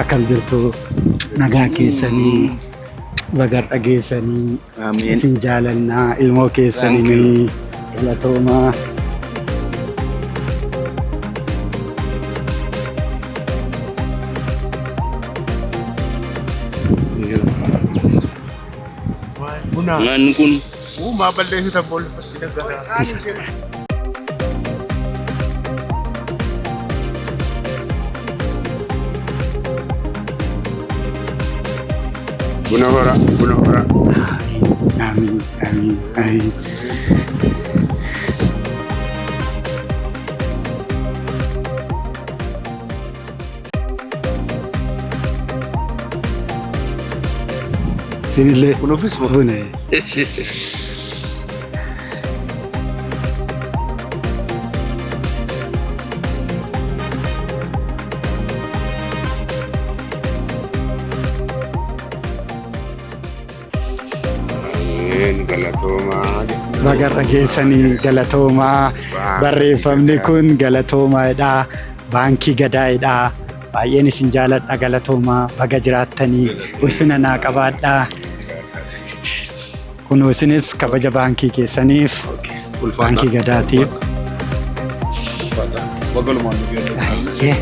Akkam jirtu nagaa keessanii bagar dhageessanii isin jaalannaa ilmoo keessanii galatoomaa. Ngan kun maballeessuu tabboolli fakkii daggataa. Buna hora. Amin. Sinile Kunufis mo. buna. Galatoomaa. Bagar dhageessanii galatoomaa. Barreeffamni kun galatoomaadha. Baankii Gadaadha. Baay'een isin jaaladha galatoomaa. Baga jiraattanii ulfina naa qabaadha. Kunoo isinis kabaja baankii keessaniif baankii Gadaatiif. Wagalumaan nu geeddu. Ayyee.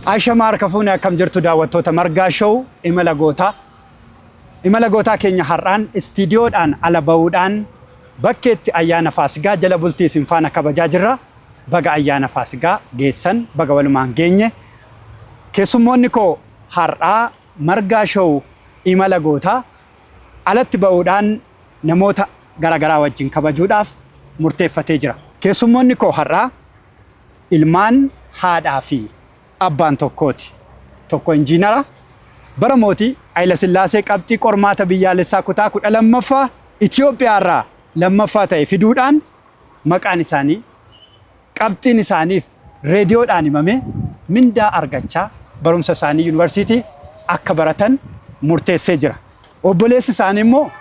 Ashamaa harka fuunee akkam jirtu daawwattoota Margaa Show imala gootaa keenya har'aan istiidiyoodhaan ala ba'uudhaan bakkeetti ayyaana Faasigaa jala bultii isin faana kabajaa jirra. Baga ayyaana Faasigaa geessan baga walumaan geenye. Keessummoonni koo har'aa Margaa Show imala gootaa alatti ba'uudhaan namoota garaagaraa wajjin kabajuudhaaf murteeffatee jira. Keessummoonni koo har'aa ilmaan haadhaa fi abbaan tokkooti. Tokko injiinara bara mootii Hayila Sillaasee qabxii qormaata biyyaalessaa kutaa 12ffaa Itoophiyaa irraa lammaffaa ta'e fiduudhaan maqaan isaanii qabxiin isaaniif reediyoodhaan himame mindaa argachaa barumsa isaanii yuunivarsiitii akka baratan murteessee jira. Obboleessi isaanii immoo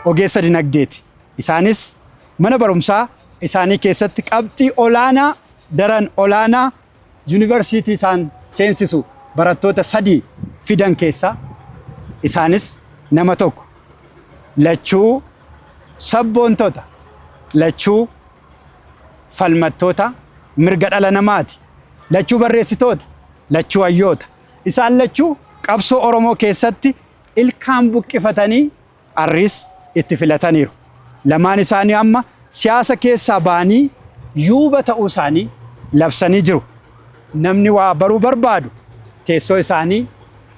ogeessa dinagdeeti. Isaanis mana barumsaa isaanii keessatti qabxii olaanaa daran olaanaa yuunivarsiitii isaan seensisu barattoota 3 fidan keessa isaanis nama tokko. Lachuu sabboontota, lachuu falmattoota mirga dhala namaati, lachuu barreessitoota, lachuu hayyoota. Isaan lachuu qabsoo Oromoo keessatti ilkaan buqqifatanii arris itti filataniiru. Lamaan isaanii amma siyaasa keessaa ba'anii yuuba ta'uu isaanii labsanii jiru. Namni waa baruu barbaadu teessoo isaanii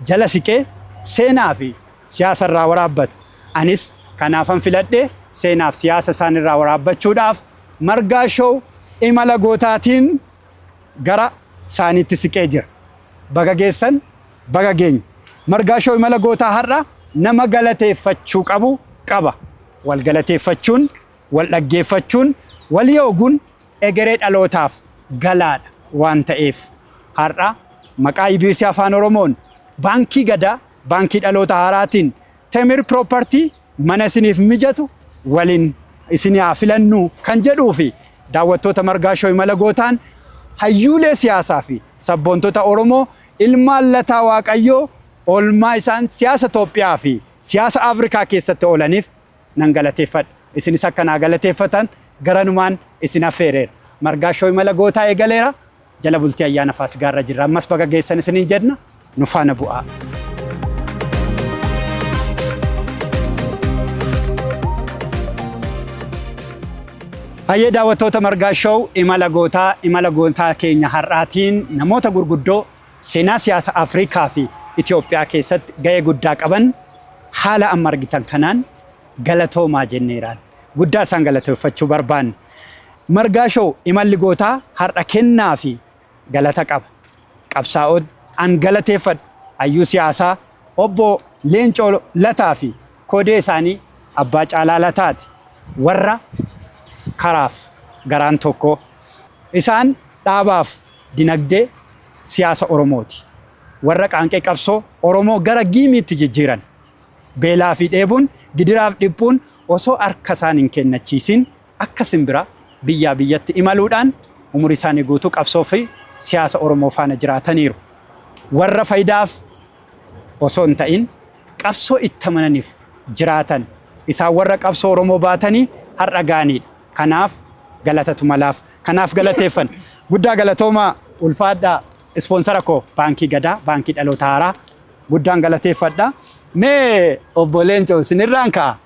jala siqee seenaa fi siyaasa irraa waraabbata. Anis kanaafan filadhee seenaa fi siyaasa isaan irraa waraabbachuudhaaf Margaa Show imala gootaatiin gara isaaniitti siqee jira. Baga geessan baga geenya. Margaa Show imala gootaa har'a nama galateeffachuu qabu qaba. Wal galateeffachuun, wal dhaggeeffachuun, wal yooguun egeree dhalootaaf galaadha waan ta'eef har'a maqaa IBC Afaan Oromoon baankii Gadaa baankii dhaloota haaraatiin Temir Property mana isiniif mijatu waliin isinii haa filannu kan jedhuu fi daawwattoota Margaa Show imala gootaan hayyuulee siyaasaa fi sabboontota Oromoo ilmaan lataa Waaqayyoo oolmaa isaan siyaasa Itoophiyaa fi siyaasa Afrikaa keessatti oolaniif nan galateeffadha. Isinis akka naa galateeffatan garanumaan isin affeereera. Margaa Show imala gootaa eegaleera. Jala bultii ayyaana Faasigaa irra jirra. Ammas baga geessan isiniin jenna. Nu faana bu'aa. Hayyee daawwattoota Margaa Show imala gootaa keenya har'aatiin namoota gurguddoo seenaa siyaasa Afrikaa fi Itoophiyaa keessatti gahee guddaa qaban haala amma argitan kanaan galatoomaa jenneeraan. Guddaa isaan galateeffachuu barbaanna. Margaa Show imalli gootaa har'a kennaa fi galata qaba. Qabsaa'oon an galateeffadhu hayyuu siyaasaa obbo Leencoo Lataa fi koodee isaanii Abbaa Caalaa Lataati. Warra karaaf garaan tokko isaan dhaabaaf dinagdee siyaasa Oromooti. Warra qaanqee qabsoo Oromoo gara giimiitti jijjiiran. Beelaa fi dheebuun, gidiraaf dhiphuun osoo harka isaan hin kennachiisin akka simbira biyyaa biyyatti imaluudhaan umurii isaanii guutuu qabsoo fi siyaasa Oromoo faana jiraataniiru. Warra faayidaaf osoo hin ta'in qabsoo itti amananiif jiraatan isaan warra qabsoo Oromoo baatanii har'a gaaniidha. Kanaaf galatatu malaaf. Kanaaf galateeffan. Guddaa galatooma ulfaadhaa ispoonsara koo baankii Gadaa, baankii Dhaloota Haaraa guddaan galateeffadha. Mee obbo Leencoo sinirraan ka'a.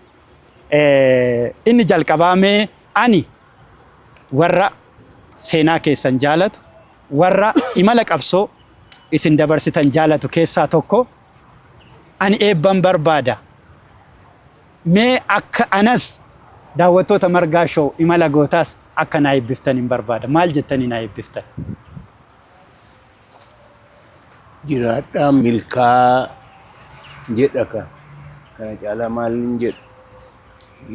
Inni jalqabaa mee ani warra seenaa keessan jaalatu, warra imala qabsoo isin dabarsitan jaalatu keessaa tokko ani eebban barbaada. Mee akka anas daawwattoota Margaa Show imala gootaas akka naa eebbiftan hin barbaada. Maal jettanii naa eebbiftan? Jiraadhaa milkaa jedha kana caalaa maal hin jedhu.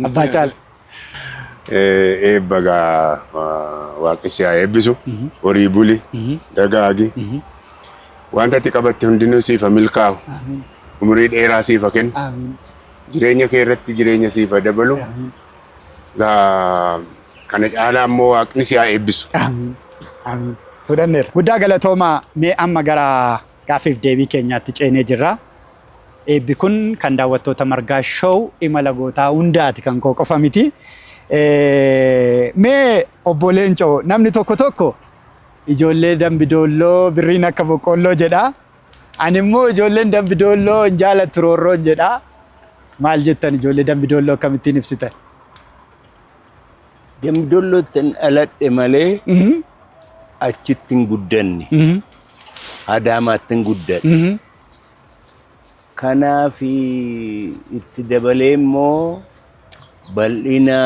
Abbaa Caala. Eebba gaa waaqessi haa eebbisu. Horii buli. Dagaagi. Wanta ati qabatte hundinuu siifa milkaa'u. Umurii dheeraa siifa kennu. Jireenya kee irratti jireenya siifa dabalu. Kana caalaa immoo waaqni si haa eebbisu. Fudhanneera. Guddaa galatoomaa mee amma gara gaafiif deebii keenyaatti ceenee jirra. Eebbi kun kan daawwattoota Margaa Show imala gootaa hundaati kan koo qofa miti. Mee obbo Leencoo namni tokko tokko ijoollee Dambidoolloo birriin akka boqqolloo jedha. Ani immoo ijoolleen Dambidoolloo hin jaalattu roorroon jedha. Maal jettan ijoollee Dambidoolloo akkamittiin ibsitan? Dambidoollootti dhaladhe malee achitti hin guddanne. Adaamaatti hin guddanne. Kanaaf itti dabalee immoo bal'ina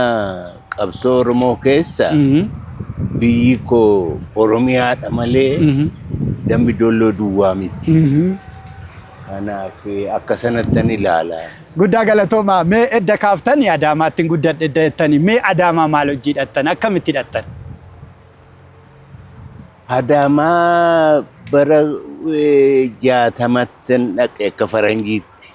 qabsoo Oromoo keessa biyyi koo Oromiyaadha malee Dambidoolloo duwwaa miti. Kanaaf akka sanattan ilaala. Guddaa galatoomaa mee edda kaaftanii Adaamaatti hin guddadhe edda jettanii mee Adaamaa maal hojii hidhattan akkamitti hidhattan? Adaamaa bara 60 dhaqe akka faranjiitti.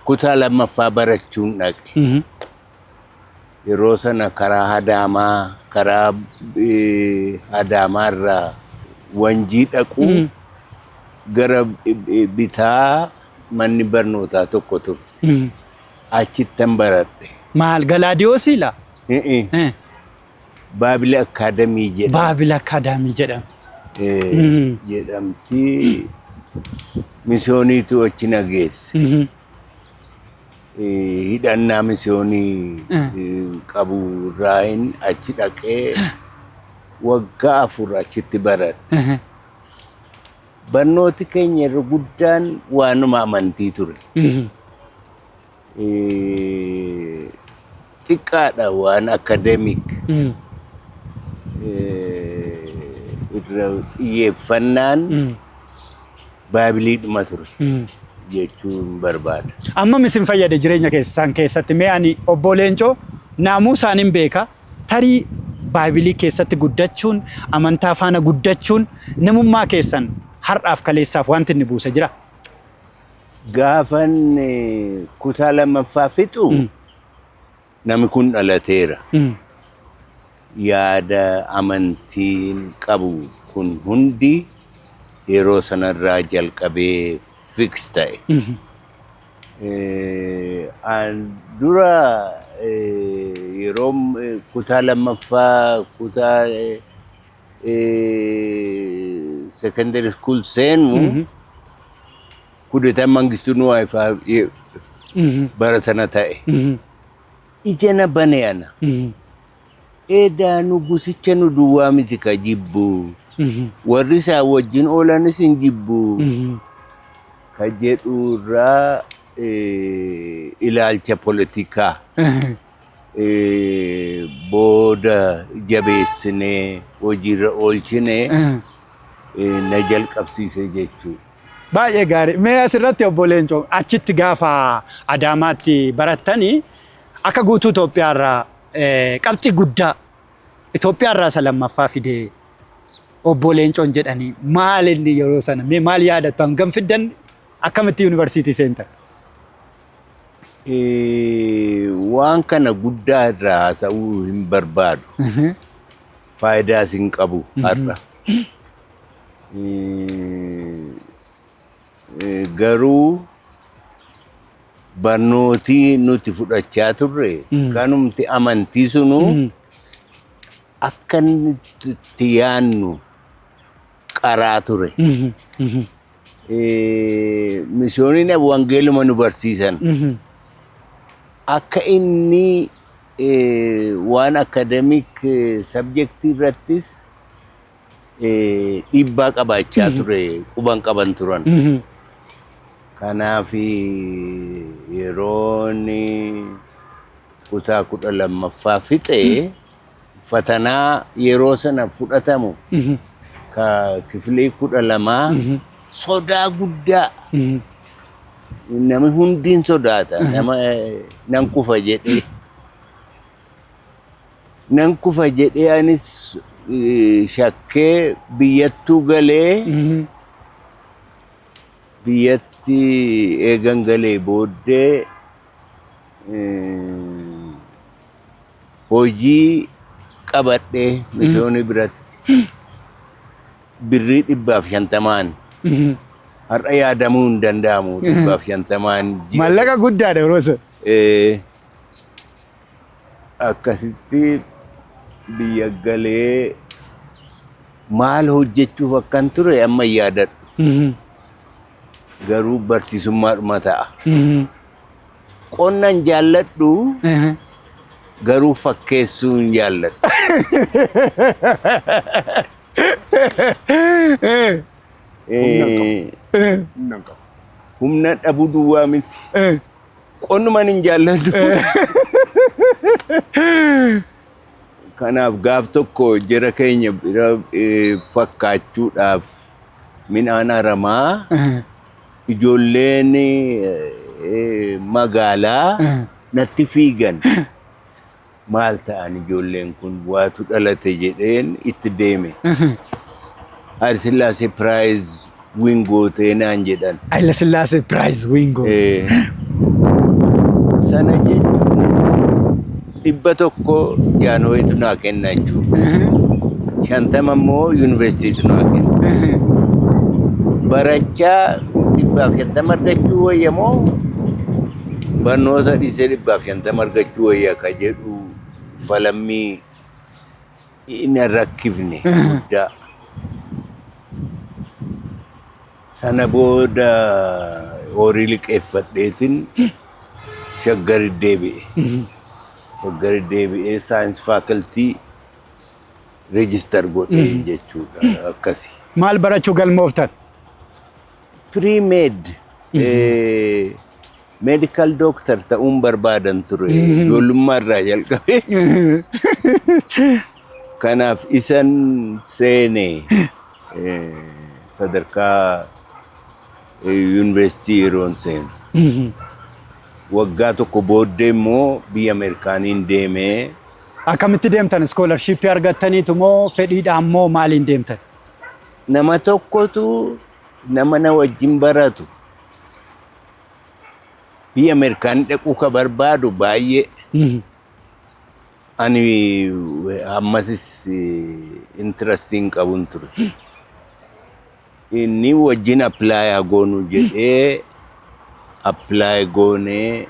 Kutaa lammaffaa barachuun dhaqe. Yeroo sana karaa Adaamaarraa Wanjii dhaqu gara bitaa manni barnootaa tokko turte. Achittan baradhe. Maal Galaadiyoosii laa? Baabila Akaadamii jedhama. Baabila Akaadamii jedhama. Jedhamti misooniitu achi na geesse. Hidhannaa misoonii qabu irraan achi dhaqee waggaa 4 achitti baradhe. Barnooti keenya irra guddaan waanuma amantii ture. Xiqqaadha waan akademik. Irra xiyyeeffannaan baabiliidhuma ture jechuun barbaada. Amma misin fayyade jireenya keessan keessatti mee ani obbo Leencoo naamuusaan hin beeka tarii baabilii keessatti guddachuun amantaa faana guddachuun namummaa keessan har'aaf kaleessaaf wanti inni buuse jira. Gaafan kutaa lammaffaa fixu namni kun dhalateera. Yaada amantiin qabu kun hundi yeroo sanarraa jalqabee fix ta'e. Dura yeroo kutaa lammaffaa kutaa secondary school seenu kudeetaan Mangistuu Nuwaayifaa bara sana ta'e. Ija na bane ana. Edaa nu gusicha nu duwwaa miti ka jibbu. Warri isaa wajjin oolanis hin jibbu. Ka jedhurraa ilaalcha politikaa. Booda jabeessinee hojiirra oolchinee na jalqabsiise jechuudha. Baay'ee gaarii. Mee asirratti obbo Leencoo achitti gaafa Adaamaatti barattanii akka guutuu Itoophiyaarraa qabxii guddaa Itoophiyaarraa isa lammaffaa fidee obbo Leencoon jedhanii maal inni yeroo sana mee maal yaadattu hangam fiddan akkamitti yuunivarsiitii seenta? Waan kana guddaa irraa haasa'uu hin barbaadu. Faayidaas hin qabu har'a. Garuu barnootii nuti fudhachaa turre kanumti amantii sunu akka nuti yaannu qaraa ture. Misyooniin wangeeluma nu barsiisan. Akka inni waan akademik sabjektii irrattis dhiibbaa qabaachaa ture quban qaban turan. Kanaaf yeroon kutaa 12ffaa fixe fatanaa yeroo sana fudhatamu ka kifilee 12 sodaa guddaa namni hundiin sodaata. Nama nan kufa jedhee anis shakkee biyyattuu galee biyyatti eegan galee booddee hojii qabadhee misyoonii biratti birrii 150 har'a yaadamuu hin danda'amu 150 Maallaqa guddaadha yeroo sana. akkasitti biyya galee maal hojjechuuf akkan ture amma yaadadhu. Garuu barsiisummaadhuma ta'a. Qonnan jaalladhu garuu fakkeessuu hin jaalladhu. Humna dhabuu duwwaa miti. Qonnuman hin jaalladhu. Kanaaf gaaf tokko jara keenya bira fakkaachuudhaaf midhaan haramaa ijoolleen magaalaa natti fiigan. Maal ta'an ijoolleen kun waatu dhalate jedheen itti deeme. Haile Sillaasee Prize Wingo teenaan jedhan. Haile Sillaasee Prize Wingo. Sana jechuun 100 jaanooyitu naa kenna jechuudha. 50 immoo yuunivarsiitiitu naa kenna. Barachaa 150 argachuu wayya moo barnoota dhiisee 150 argachuu wayya ka jedhu falammii inni rakkifne guddaa. Sana booda horii liqeeffadheetiin Shaggar deebi'e. Shaggar deebi'ee saayinsii faakaltii reejistar godhee jechuudha akkasi. Maal barachuu galmooftan? Pre-med medical doctor ta'uun barbaadan ture. Ijoollummaa irraa jalqabee. Kanaaf isan seene sadarkaa yuunivarsiitii yeroon seenu. Waggaa tokko booddee immoo biyya Ameerikaaniin deemee. Akkamitti deemtan? Iskoolarshiippii argattaniitu moo fedhiidhaan moo maaliin deemtan? Nama tokkotu nama na wajjin baratu biyya Ameerikaanii dhaquu ka barbaadu baay'ee. Ani ammasis interesting qabun ture. Inni wajjin apply goonu jedhee apply goonee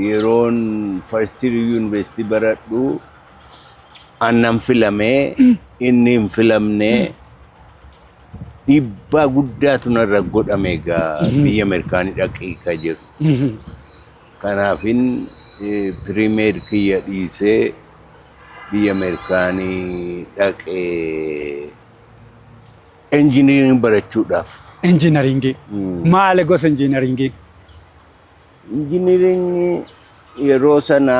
yeroon first year university baradhu annan filamee inni hin filamnee dhiibbaa guddaatu narra godhame egaa biyya Ameerikaanii dhaqee ka jedhu. Kanaafin pre-med kiyya dhiisee biyya Ameerikaanii dhaqee engineering barachuudhaaf. Engineering. Maal gosa engineering? Engineering yeroo sana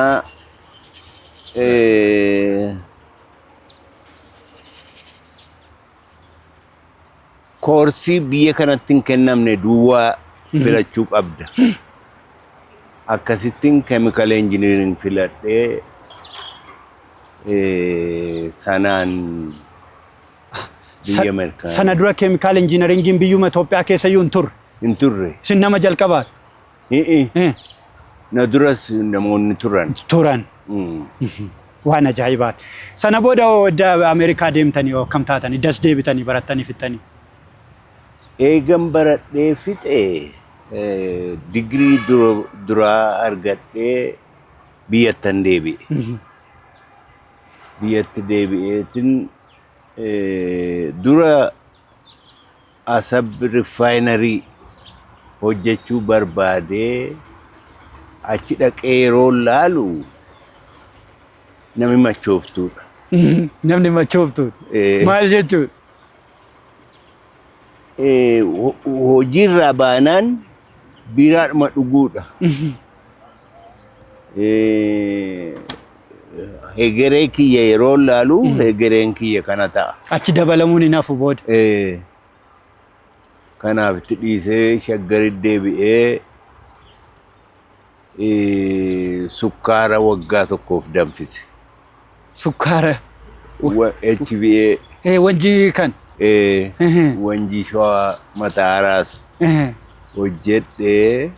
koorsii biyya kanatti hin kennamne duwwaa filachuu qabda. Akkasittiin chemical engineering filadhee sanaan biyya Ameerikaa. Sana dura keemikaal injiinaringiin biyyuma Itoophiyaa keessa iyyuu hin turre. Hin turre. Isin nama jalqabaat. Na duras namoonni turan. Turan. Waan ajaa'ibaati. Sana booda Ameerikaa deemtanii yoo akkam taatanii das deebitanii barattanii fixxanii. Eegan baradhee fixee digirii duraa argadhee biyyattan deebi'e. Biyyatti deebi'eetin dura Asab Refinery hojjechuu barbaadee achi dhaqee yeroo laalu namni machooftuudha. Namni machooftuudha. Maal jechuudha? Hojiirraa baanaan biiraadhuma dhuguudha. Hegeree kiyya yeroo laalu hegereen kiyya kana ta'a. Achi dabalamuun hin hafu booda. Kanaaf itti dhiisee Shaggari deebi'ee sukkaara waggaa tokkoof danfise. Sukkaara? HBA. Wanjii kan? Wanjii shawaa Mataaraas hojjedhee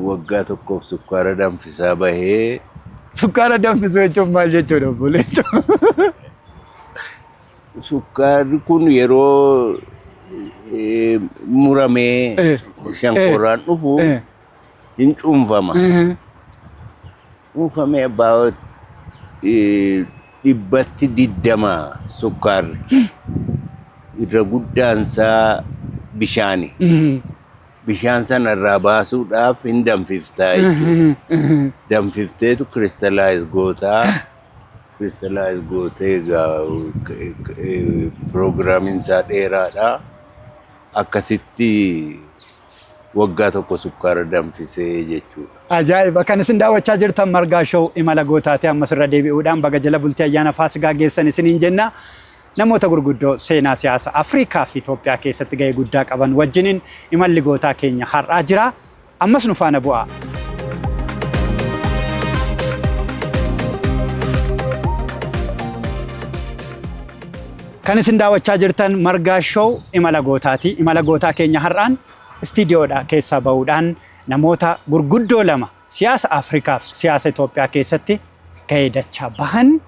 waggaa tokkoof sukkaara danfisaa bahee. Sukkaara danfisuu jechuun maal jechuudha obbo Leencoo? Sukkaarri kun yeroo muramee shankooraan dhufu hin cuunfama. Cuunfamee about 120 sukkaarri. Irra guddaansaa bishaani. Bishaan sana irraa baasuudhaaf hin danfiftaa jechuudha. Danfifteetu crystallize gootaa. Crystallize gootee programmiin isaa dheeraadha. Akkasitti waggaa tokko sukkaara danfisee jechuudha. Ajaa'iba! Kan isin daawwachaa jirtan Margaa Show imala gootaati. Ammas irra deebi'uudhaan baga jala bultii ayyaana Faasigaa geessan isiniin jenna. Namoota gurguddoo seenaa siyaasa Afrikaa fi Itoophiyaa keessatti gahee guddaa qaban wajjiniin imalli gootaa keenya har'aa jira. Ammas nu faana bu'aa. Kan isin daawwachaa jirtan Margaa Show imala gootaati. Imala gootaa keenya har'aan istiidiyoodha keessaa bahuudhaan namoota gurguddoo lama siyaasa Afrikaa fi siyaasa Itoophiyaa keessatti gahee dachaa bahan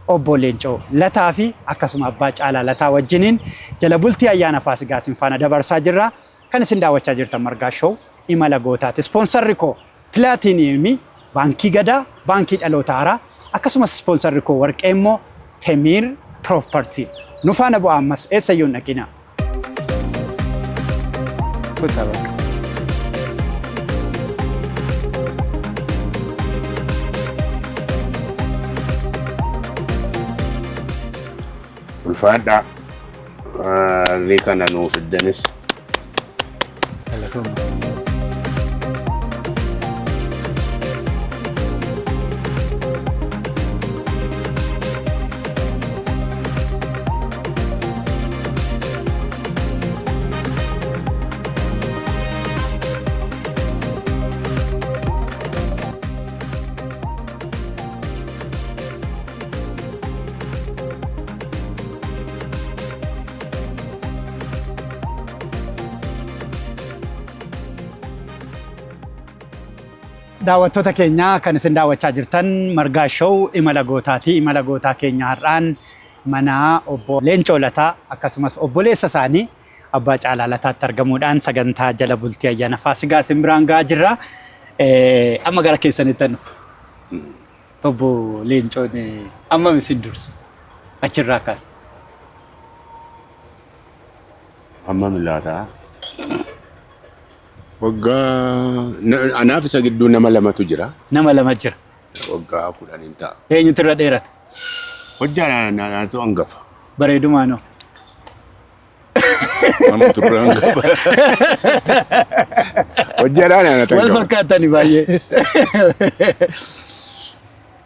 obbo Leencoo Lataa fi akkasuma abbaa Caalaa Lataa wajjiniin jala bultii ayyaana Faasigaa isin faana dabarsaa jirra. Kan isin daawwachaa jirtan Margaa Show imala gootaati. Ispoonsarri koo Pilaatiiniyemii Baankii Gadaa, Baankii Dhaloota Haaraa akkasumas ispoonsarri koo Warqee immoo Temiir Property. Nu faana bu'aa ammas eessayyuu hin dhaqinaa. Ulfaadhaa. Harrii kana nuuf fiddanis. Daawwattoota keenya kan isin daawwachaa jirtan Margaa Show imala gootaati. Imala gootaa keenya har'aan mana obbo Leencoo Lataa akkasumas obboleessa isaanii abbaa Caalaa Lataatti argamuudhaan sagantaa jala bultii ayyaana Faasigaa isin biraan gahaa jirra. Amma gara keessanitti dhufu. Obbo Leencoon ammam isin dursu? Achirraa kan. Ammam laataa? Waggaa anaaf isa gidduu nama lamatu jira. Nama lama jira. Waggaa 10 ta'a. Eenyutu irra dheerata? Hojjaa naannoo hangafa. Bareedumaanoo. Namatu irra hangafa. Hojjaadhaan naannoo Wal fakkaatani baay'ee.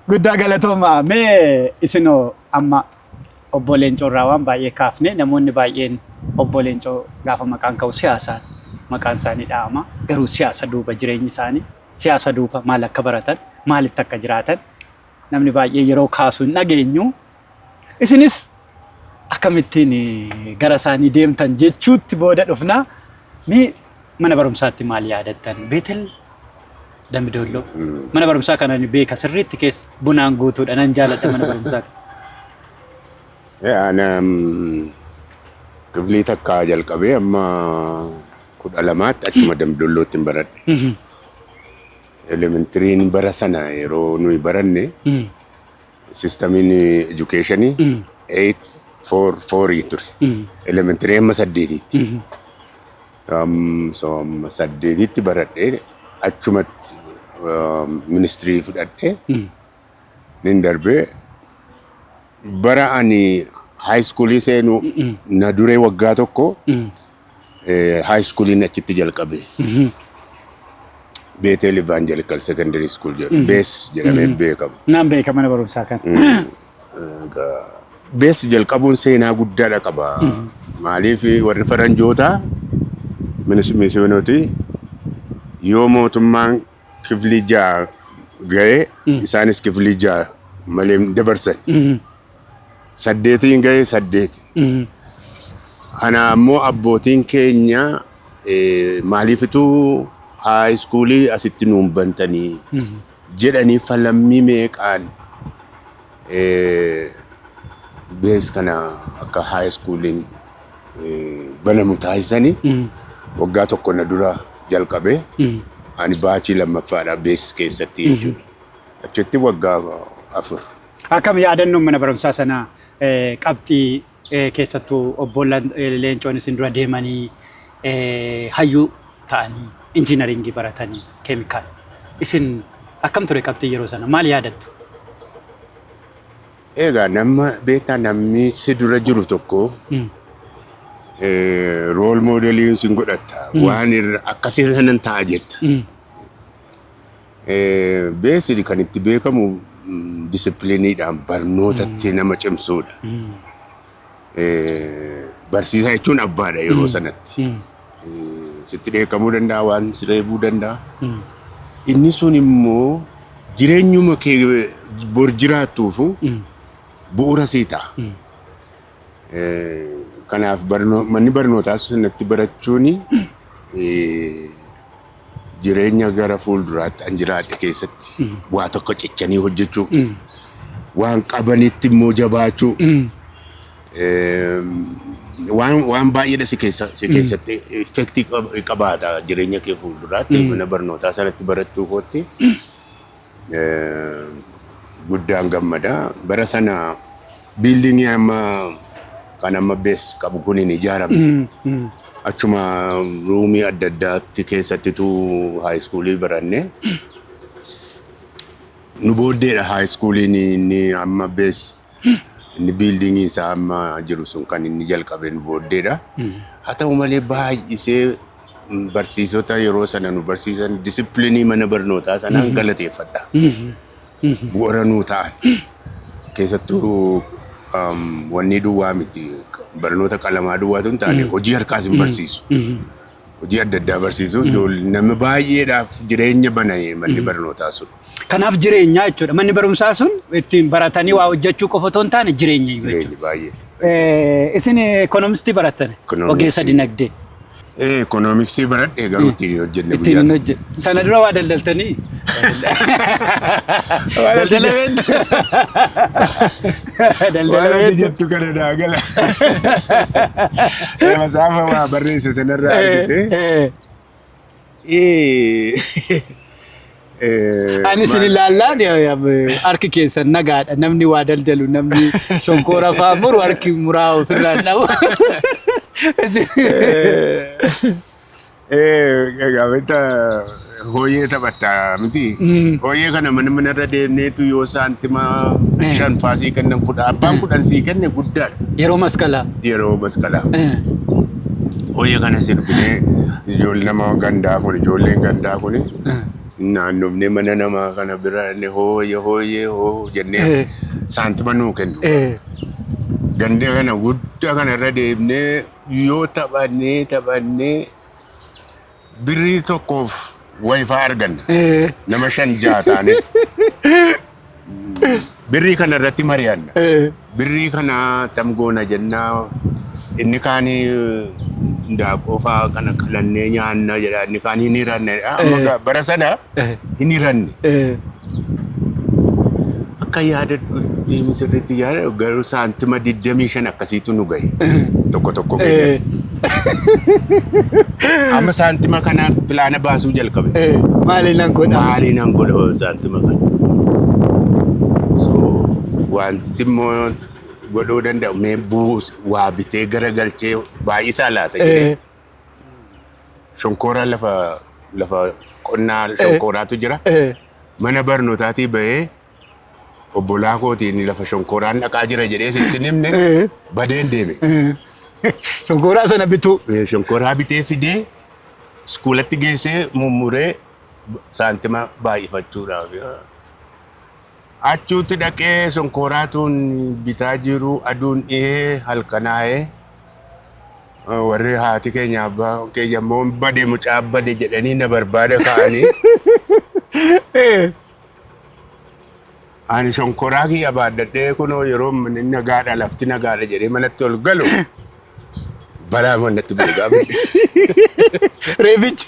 Guddaa galatooma. Mee isinoo amma obbo Leencoo irraa waan baay'ee kaafne namoonni baay'een obbo Leencoo gaafa maqaan ka'u siyaasaan maqaan isaanii dhahama. Garuu siyaasa duuba jireenyi isaanii siyaasa duuba maal akka baratan maalitti akka jiraatan namni baay'ee yeroo kaasu hin dhageenyu. Isinis akkamittiin gara isaanii deemtan jechuutti booda dhufna. Mi mana barumsaatti maal yaadattan? Beetel Dambidolloo. Mana barumsaa kana ni beeka sirriitti keessa bunaan guutuudha nan jaaladha mana barumsaa. Ana kiflii takka jalqabee amma 12tti achuma Dambidollootti baradhe. Elementariin bara sana yeroo nuyi baranne systemiin educationii 8-4-4 ture. Elementary amma 8tti. So amma 8tti baradhe achumatti ministry fudhadhe nin darbee bara ani high school seenu na duree waggaa tokko high school achitti jalqabe. Bethel Evangelical Secondary School jedhu bees jedhamee beekamu. Naan beeka mana barumsaa kan. Bees jalqabuun seenaa guddaadha qaba. Maaliif warri faranjoota misiyoonoti yoo mootummaan kiflii 6 ga'e isaanis kiflii 6 malee dabarsan. 8 ga'e 8. Ana ammoo abbootiin keenya maaliifitu high school asitti nuun bantanii jedhanii falammii meeqaan bees kana akka high schooliin banamu taasisanii waggaa tokko na dura jalqabe ani baachii lammaffaadha bees keessatti jechuudha. Achitti waggaa 4. Akkam yaadannoon mana barumsaa sana qabxii keessattuu obbo Leencoon isin dura deemanii hayyuu ta'anii injiinaringii baratanii keemikaal. Isin akkam ture qabxii yeroo sana maal yaadattu? Egaa nama beektaa namni si dura jiru tokko role modelii sin godhatta waan akkasii sanan ta'a jetta. Beesii kan itti beekamu disipiliiniidhaan barnootatti nama cimsuudha. Barsiisaa jechuun abbaadha yeroo sanatti. Sitti dheekkamuu danda'a waan si reebuu danda'a. Inni sun immoo jireenyuma kee bor jiraattuufu bu'uura sii ta'a. Kanaaf manni barnootaas natti barachuun jireenya gara fuulduraatti an jiraadhe keessatti waa tokko cichanii hojjechuu waan qabanitti immoo jabaachuu waan baay'eedha si keessatti effektii qabaata jireenya kee fuulduraatti mana barnootaa sanatti barachuu kootti guddaan gammada. Bara sana biildingii kan amma bees qabu kun hin ijaarame. Achuma ruumii adda addaatti keessattitu high schoolii baranne. Nu booddeedha high schooliin inni amma bees inni biildingii isaa amma jiru sun kan inni jalqabe nu booddeedha. Haa ta'u malee baay'isee barsiisota yeroo sana nu barsiisan disipiliinii mana barnootaa sanaan galateeffadha. Bu'uura nuu ta'an keessattuu wanni duwwaa miti barnoota qalamaa duwwaatu hin taane hojii harkaas hin barsiisu. Hojii adda addaa barsiisu nama baay'eedhaaf jireenya bana'e manni barnootaa sun. Kanaaf jireenya jechuudha. Manni barumsaa sun ittiin baratanii waa hojjechuu qofa otoo hin taane jireenya jechuudha. Baay'ee. Isin ekonomiksii barattan ogeessa dinagdee. Ekonomiksii baradhe garuu ittiin hojjenne ittiin hin hojjenne. Sana dura waa daldaltanii? Daldala beektu? Daldala beektu jettu kana daagala. Masaafa waa barreesse sanarraa argite. Ani isin ilaallaan harki keessan nagaadha. Namni waa daldalu namni shonkoora fa'aa muru harki muraa ofirraan dhabu. Gaafa hooyyee taphatta miti. Hooyyee kana manarra deemneetu yoo saantima 5 faasii kennan 10 abbaan 10 sii kenne guddaadha. Yeroo masqalaa. Yeroo masqalaa. Hooyyee kana sirbinee ijoollee nama gandaa kun ijoolleen gandaa kun naannofnee mana namaa kana bira hooyyee hoo jennee saantima nuu kennu. Gandee kana guddaa kanarra deemnee yoo taphannee birrii tokkoof wayifaa arganna. Nama 5-6 taane birrii kanarratti mari'anna. birrii kana tam goona jennaa inni kaani ndaaqoo fa'aa kana qalannee nyaanna jedha inni kaan hin hiranne amma bara sana hin hiranne akka yaadadhutti sirriitti yaadadhu garuu saantima 25 akkasiitu nu gahe tokko tokko gahe amma saantima kana pilaana baasuu jalqabe maaliinan godha saantima kana so wanti immoo godhuu danda'u mee buus waa bitee garagalchee baay'isaa laata jedhee shonkoora lafa qonnaa shonkooraatu jira mana barnootaatii bahee obbolaa kootiin lafa shonkooraan dhaqaa jira jedhee sitti nimne badeen deeme shonkooraa sana bituu shonkooraa bitee fidee iskuulatti geessee mummuree saantima baay'ifachuudhaaf achuutti dhaqee shonkoraatuun bitaa jiru aduun dhihee halkanaa'ee warri haati keenya abbaa keenya immoo bade mucaa bade jedhanii na barbaada ka'anii ani shonkoraa kiyya baaddadhee kunoo yeroo nagaadha lafti nagaadha jedhee manatti ol galu balaa manatti bulgaabe reebichi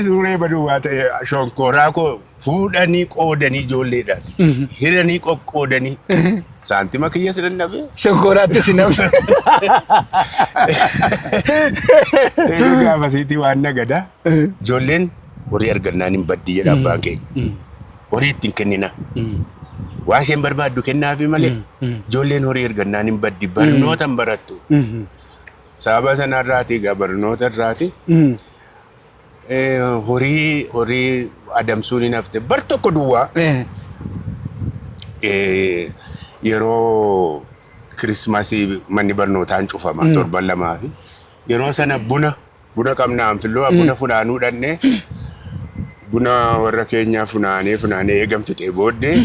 suuree baduu waa ta'e shonkoraa koo fuudhanii qoodanii ijoolleedhaati hiranii qoqqoodanii saantima kiyya sinan dhabe shonkoraatti sinamne gaafasiitii waan nagada ijoolleen horii argannaan hin baddi jedha abbaan keenya horii ittiin kennina waa isheen barbaaddu kennaafi malee ijoolleen horii argannaan hin baddi barnoota hin barattu sababa sanarraati egaa barnoota irraati horii adamsuun hin hafte bar tokko duwwaa yeroo kirismasii manni barnootaan cufama torban lamaa fi yeroo sana buna qabna anfilloo buna funaanuu dhanne buna warra keenyaa funaanee eegan fixee booddee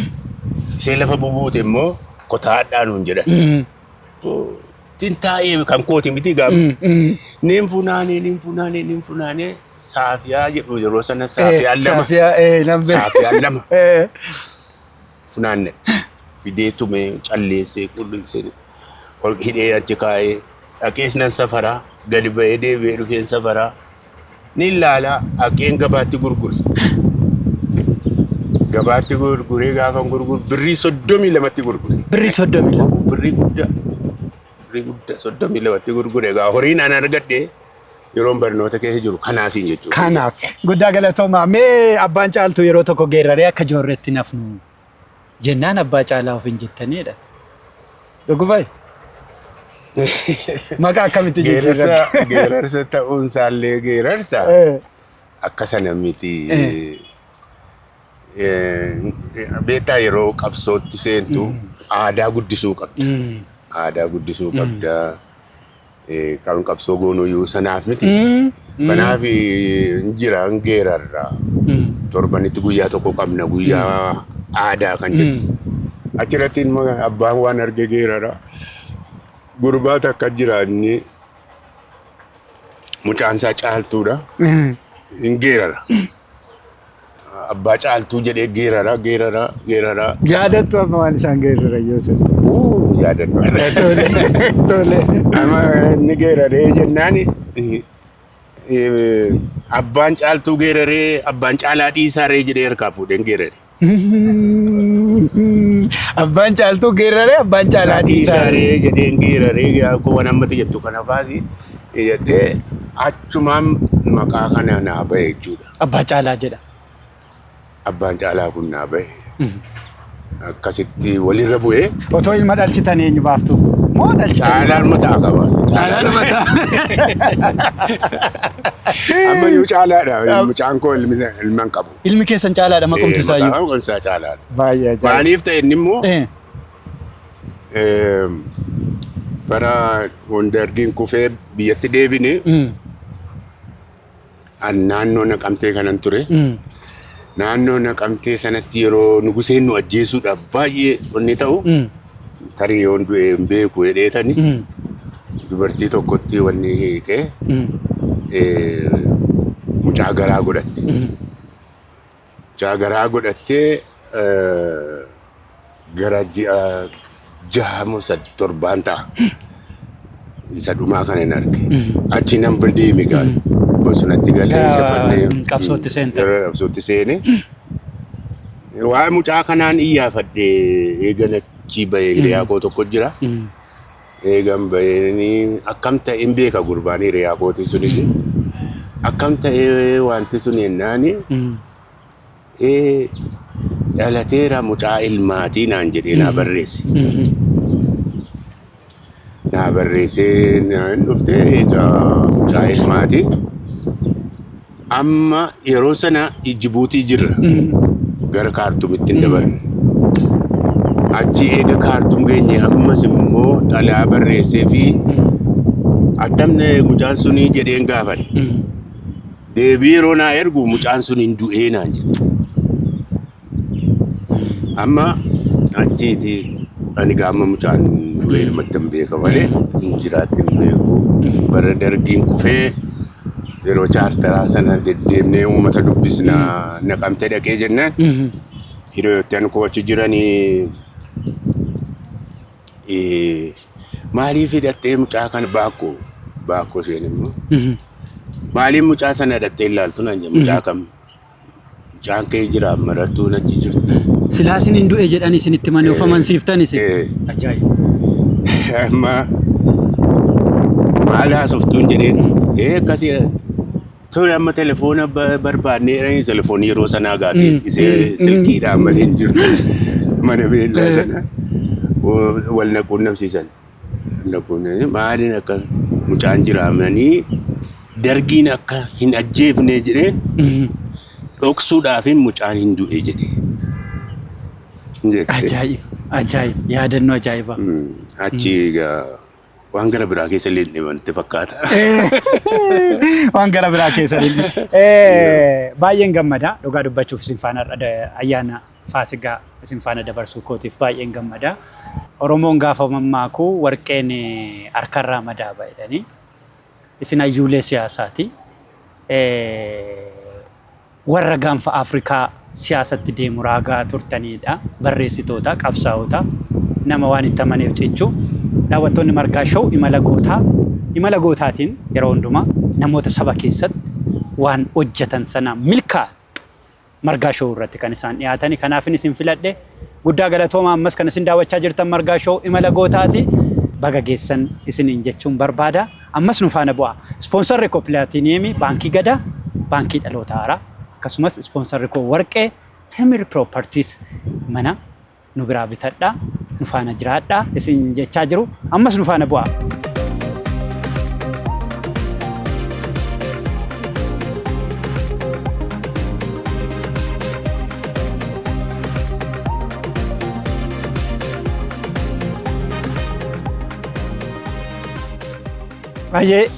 isee lafa bubuute immoo kotaadhaan hun jedhan tintaa'ee kan kooti miti gaafa nin funaanee saafiyaa jedhu yeroo sana saafiyaan lama funaanne fidee tume calleessee qulleessee ol hidhee achi kaa'ee dhaqees nan safaraa gadi ba'ee deebi'ee dhufeen safaraa ni ilaalaa haqeen gabaatti gurguree gaafa gurguru birrii 32tti gurgure birrii 32 birrii guddaa 32tti gurgure egaa horiin an argadhe yeroon barnoota keessa jiru kanaasiin jechuudha. Kanaaf guddaa galatoomaa mee abbaan caaltuu yeroo tokko geeraree akka joorreetti nafnu jennaan abbaa caalaa of hin jettanidha. Dhugumai maqaa akkamitti jijjiirratti? Geerarsa ta'uun isaallee geerarsa akka sana miti. Beektaa yeroo qabsootti seentu aadaa guddisuu qabda. Kan qabsoo goonuyyuu sanaaf miti. Kanaaf jira geerarra torbanitti guyyaa tokko qabna guyyaa aadaa kan jedhu. Achirratti abbaan waan arge geerara. Gurbaa takka jiraanni mucaan isaa caaltuudha. Hin geerara. Abbaa caaltuu jedhee geerara. Yaadattu amma waan isaan geerara Yoosef. Yaadattu. Tole. Amma inni geeraree jennaani abbaan caaltuu geeraree abbaan caalaa dhiisaaree jedhee harkaa fuudheen geerare. Abbaan caaltuu geeraree abbaan caalaa dhiisaaree jedheen geeraree akkuma namatti jettu kana faasi jedhee achumaan maqaa kana naa bahe jechuudha. Abbaa caalaa jedha. Abbaan caalaa kun naa bahe. Akkasitti walirra bu'ee. Otoo ilma dhalchitan eenyu baaftuuf? Moo dhalchitan? Caalaan mataa qaba. Caalaan mataa. Amma yoo caalaadha. Mucaan koo ilman qabu. Ilmi keessan caalaadha maqumti isaayyuu? Maqaan isaa caalaadha. Baay'ee jaalladha. Maaliif ta'e inni immoo bara hundargiin kufee biyyatti deebine naannoo Naqamtee kanan ture. Naannoo Naqamtee sanatti yeroo nuguseen nu ajjeesuudhaaf baay'ee onni ta'u tarii yoon du'e hin beeku jedheetani dubartii tokkotti wanni hiikee mucaa garaa godhatte. Mucaa garaa godhattee gara ji'a jahamo sad torbanta isa dhumaa kana hin arge achi nan deeme gaa bosonatti galee shafannee qabsootti seente qabsootti seene waa mucaa kanaan iyyaafadhe eeganachi bahee hiriyaa koo tokko jira eegan baheenii akkam ta'een beeka gurbaan hiriyaa kooti sunis akkam ta'ee wanti sun yennaani dhalateera mucaa ilmaatii naan jedhee naa barreesse. Naa barreessee naan dhufte egaa mucaa ilmaatii. Amma yeroo sana Jibuutii jirra. Gara Kaartumitti hin dabarne. Achi eega Kaartum geenye ammas immoo xalaa barreessee fi attamne mucaan sunii jedheen gaafadhe. Deebii yeroo naa ergu mucaan sun hin du'ee naan jedhe. Amma achiiti ani gaama mucaan du'ee ilmatti hin beeka malee hin jiraatti hin beeku. Bara dargiin kufee yeroo chaartaraa sana deddeemnee uummata dubbisna naqamtee dhaqee jennaan hiriyoottan koo achi jiranii maaliif hidhattee mucaa kana baakkoo isheen immoo maaliif mucaa sana hidhattee ilaaltu naan jedhe mucaa kam mucaan kee jira marattuun achi jirti. Silaasin hin du'e jedhanii isinitti manii of amansiiftanis. Ajaa'iba. Amma maal haasoftuun jedheen akkasii ture amma telefoona barbaadnee telefoonii yeroo sanaa gaatee isee silkiidhaan malee hin jirtu mana beellaa sana wal naquunnamsiisan. Maaliin akka mucaan jiraamanii dargiin akka hin ajjeefne jedheen dhoksuudhaafin mucaan hin du'e jedhee. Ajaa'iba yaadannoo ajaa'iba. Achi waan gara biraa keessa illee wanti fakkaata. Waan gara biraa keessa illee. Baay'een gammada dhugaa dubbachuuf isin faana ayyaana Faasigaa isin faana dabarsuu kootiif baay'een gammada. Oromoon gaafa mammaaku warqeen harkarraa madaaba jedhanii isin hayyuulee siyaasaati. Warra gaanfa Afrikaa siyaasatti deemu raagaa turtanidha. Barreessitoota, qabsaa'ota, nama waan itti amaneef jechuun daawwattoonni Margaa Show imala gootaatiin yeroo hundumaa namoota saba keessatti waan hojjetan sana milkaa'an Margaa Show irratti kan isaan dhiyaatani. Kanaaf isin filadhe guddaa galatooma ammas kan isin daawwachaa jirtan Margaa Show imala gootaati. Baga geessan isiniin jechuun barbaada. Ammas nu faana bu'a. Ispoonsarri koo Pilaatiiniyeemii Baankii Gadaa, Baankii Dhaloota Haaraa. Akkasumas ispoonsarri koo Warqee Temir Properties mana nu biraa bitadhaa nu faana jiraadhaa isin jechaa jiru ammas nu faana bu'aa. Baay'ee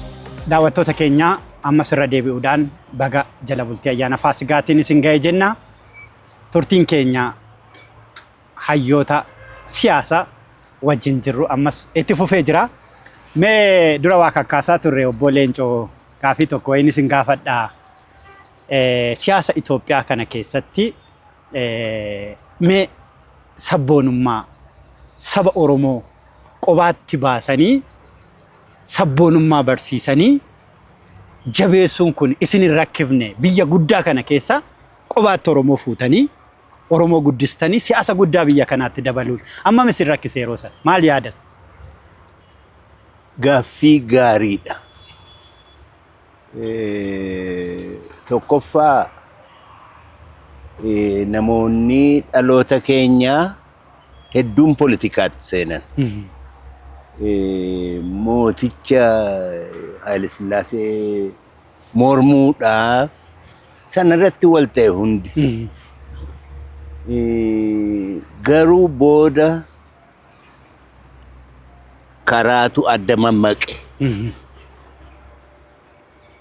daawwattoota keenyaa ammas irra deebi'uudhaan baga jala bultii ayyaana Faasigaatiin isin ga'e jenna. Turtiin keenya hayyoota siyaasaa wajjin jirru ammas itti fufee jira. Mee dura waa kakkaasaa turre obbo Leencoo gaafii tokko wayin isin gaafadhaa. Siyaasa Itoophiyaa kana keessatti mee sabboonummaa saba Oromoo qobaatti baasanii sabboonummaa barsiisanii jabeessuun kun isin hin rakkifne biyya guddaa kana keessa qobaatti Oromoo fuutanii Oromoo guddistanii siyaasa guddaa biyya kanaatti dabaluun amma isin rakkise yeroo sana maal yaadan? Gaaffii gaariidha. Tokkoffaa namoonni dhaloota keenyaa hedduun politikaatti seenan. Mooticha Haile Sillaasee mormuudhaaf sanarratti wal ta'e hundi. Garuu booda karaatu adda mammaqe.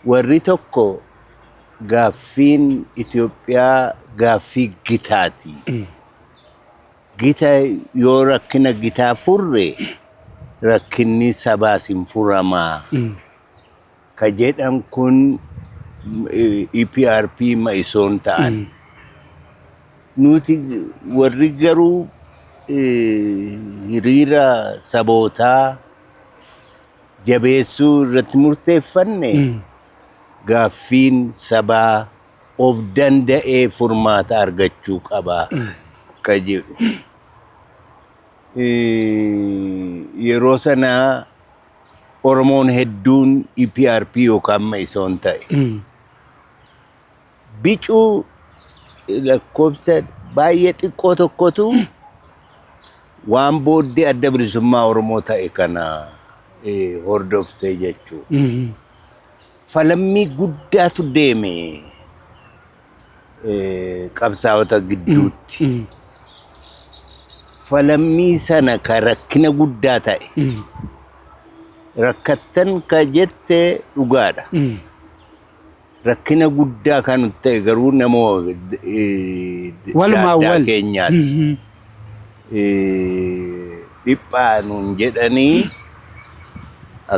Warri tokko gaaffiin Itoophiyaa gaaffii gitaati. Gita yoo rakkina gitaa furre rakkinni sabaas hin furamaa. Ka jedhan kun EPRP ma'isoon ta'an. Nuti warri garuu hiriira sabootaa jabeessuu irratti murteeffanne gaaffiin sabaa of danda'ee furmaata argachuu qaba ka jedhu. Yeroo sanaa Oromoon hedduun EPRP yookaan Ma'isoon ta'e. Bicuu lakkoofsa baay'ee xiqqoo tokkotu waan booddee adda bilisummaa Oromoo ta'e kana hordoftee jechuudha. Falammii guddaatu deeme qabsaa'ota gidduutti. Falammii sana ka rakkina guddaa ta'e. Rakkattan ka jette dhugaadha. Rakkina guddaa kan ta'e garuu namoo daaddaa keenyaati. Dhiphaa nuun jedhanii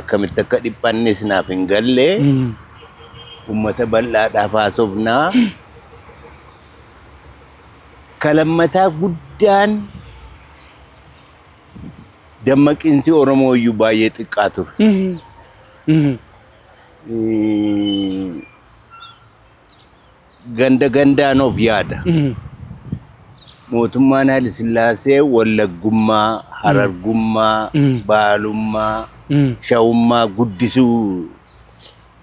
akkamitti akka dhiphannis naaf hin galle uummata bal'aadhaaf haasofnaa. Kalammataa guddaan dammaqinsi Oromoo iyyuu baay'ee xiqqaa ture. Ganda gandaan of yaada. Mootummaan Haayile Sillaasee wallaggummaa, harargummaa, baalummaa, shawummaa guddisuu